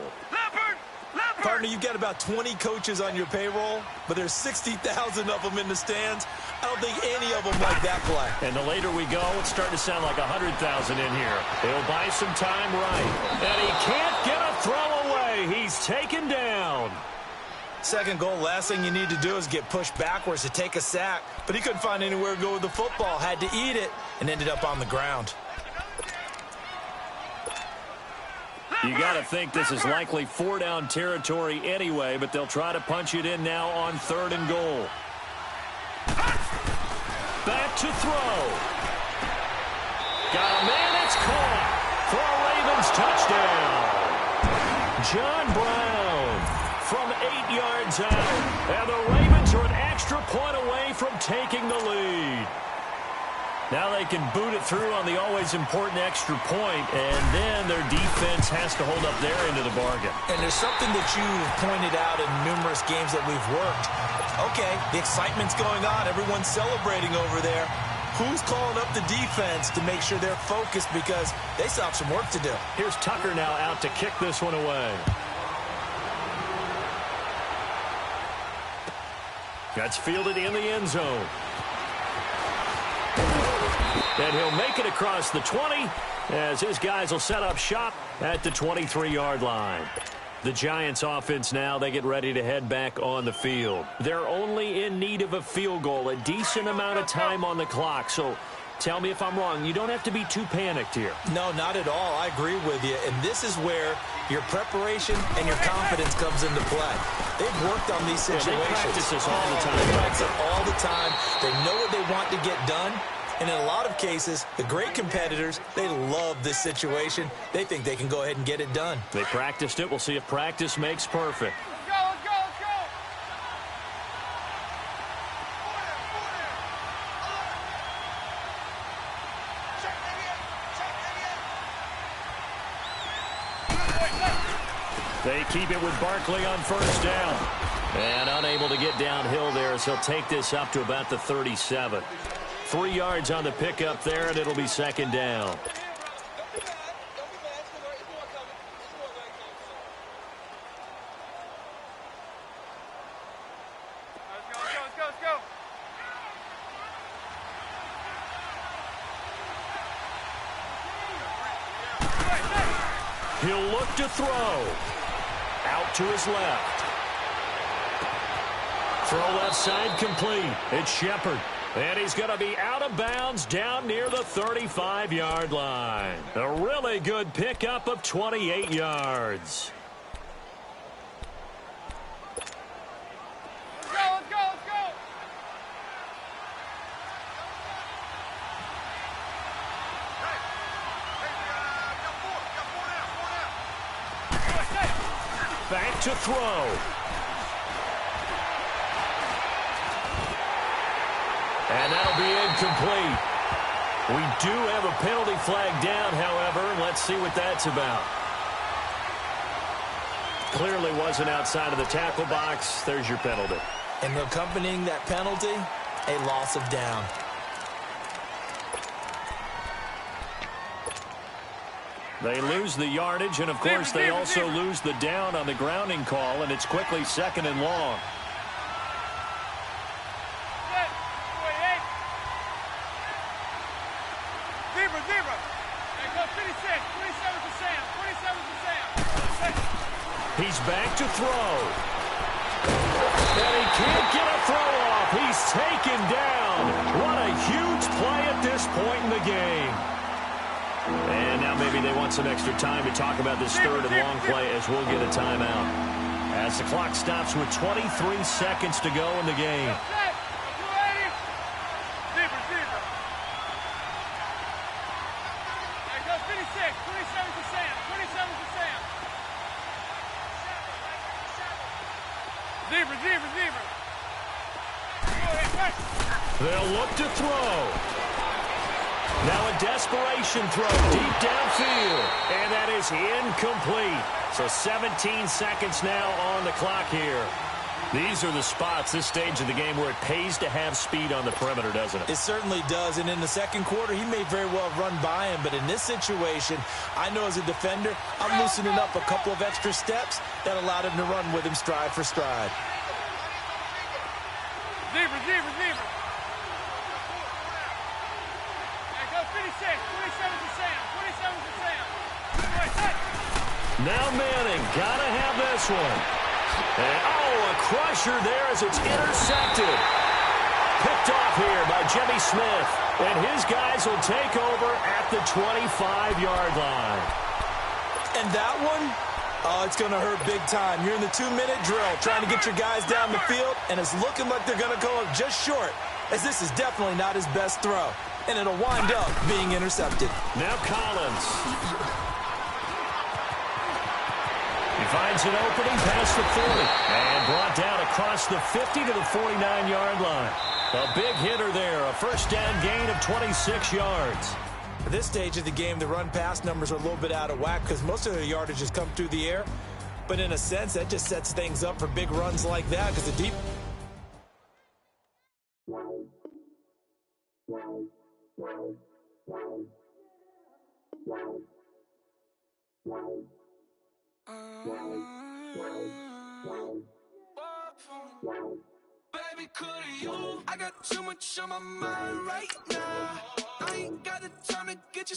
Partner, you've got about 20 coaches on your payroll, but there's 60,000 of them in the stands. I don't think any of them like that play. And the later we go, it's starting to sound like 100,000 in here. He'll buy some time right. And he can't get a throw away. He's taken down. Second goal, last thing you need to do is get pushed backwards to take a sack. But he couldn't find anywhere to go with the football, had to eat it, and ended up on the ground. You got to think this is likely 4-down territory anyway, but they'll try to punch it in now on 3rd and goal. Back to throw. Got a man, it's caught. For a Ravens touchdown. John Brown from 8 yards out. And the Ravens are an extra point away from taking the lead. Now they can boot it through on the always important extra point, and then their defense has to hold up their end of the bargain. And there's something that you've pointed out in numerous games that we've worked. Okay, the excitement's going on. Everyone's celebrating over there. Who's calling up the defense to make sure they're focused because they still have some work to do? Here's Tucker now out to kick this one away. That's fielded in the end zone. And he'll make it across the 20 as his guys will set up shop at the 23-yard line. The Giants offense now, they get ready to head back on the field. They're only in need of a field goal, a decent amount of time on the clock. So tell me if I'm wrong. You don't have to be too panicked here. No, not at all. I agree with you. And this is where your preparation and your confidence comes into play. They've worked on these situations. They practice this all the time. They practice it all the time. They know what they want to get done. And in a lot of cases, the great competitors, they love this situation. They think they can go ahead and get it done. They practiced it. We'll see if practice makes perfect. Let's go, let's go, let's go. They keep it with Barkley on first down. And unable to get downhill there as he'll take this up to about the 37. 3 yards on the pickup there, and it'll be second down. Let's go. He'll look to throw. Out to his left. Throw left side complete. It's Shepard. And he's going to be out of bounds down near the 35-yard line. A really good pickup of 28 yards. Let's go. Back to throw. And that'll be incomplete. We do have a penalty flag down, however. Let's see what that's about. Clearly wasn't outside of the tackle box. There's your penalty. And accompanying that penalty, a loss of down. They lose the yardage, and, of course, they also lose the down on the grounding call, and it's quickly 2nd and long. He's back to throw. And he can't get a throw off. He's taken down. What a huge play at this point in the game. And now maybe they want some extra time to talk about this 3rd and long play as we'll get a timeout. As the clock stops with 23 seconds to go in the game. They'll look to throw. Now a desperation throw deep downfield. And that is incomplete. So 17 seconds now on the clock here. These are the spots, this stage of the game, where it pays to have speed on the perimeter, doesn't it? It certainly does, and in the second quarter, he may very well run by him, but in this situation, I know as a defender, I'm loosening up a couple of extra steps that allowed him to run with him stride for stride. Receiver. Hey, go 56. 27's the Sam. 27's the Sam. Now Manning, gotta have this one. And, a crusher there as it's intercepted. Picked off here by Jimmy Smith. And his guys will take over at the 25-yard line. And that one, it's going to hurt big time. You're in the 2-minute drill trying to get your guys down the field, and it's looking like they're going to go up just short, as this is definitely not his best throw. And it'll wind up being intercepted. Now Collins. He finds an opening past the 40 and brought down across the 50 to the 49-yard line. A big hitter there, a first down gain of 26 yards. At this stage of the game, the run-pass numbers are a little bit out of whack because most of their yardage has come through the air. But in a sense, that just sets things up for big runs like that because the deep... Baby, could you? I got too much on my mind right now. I ain't got the time to get you.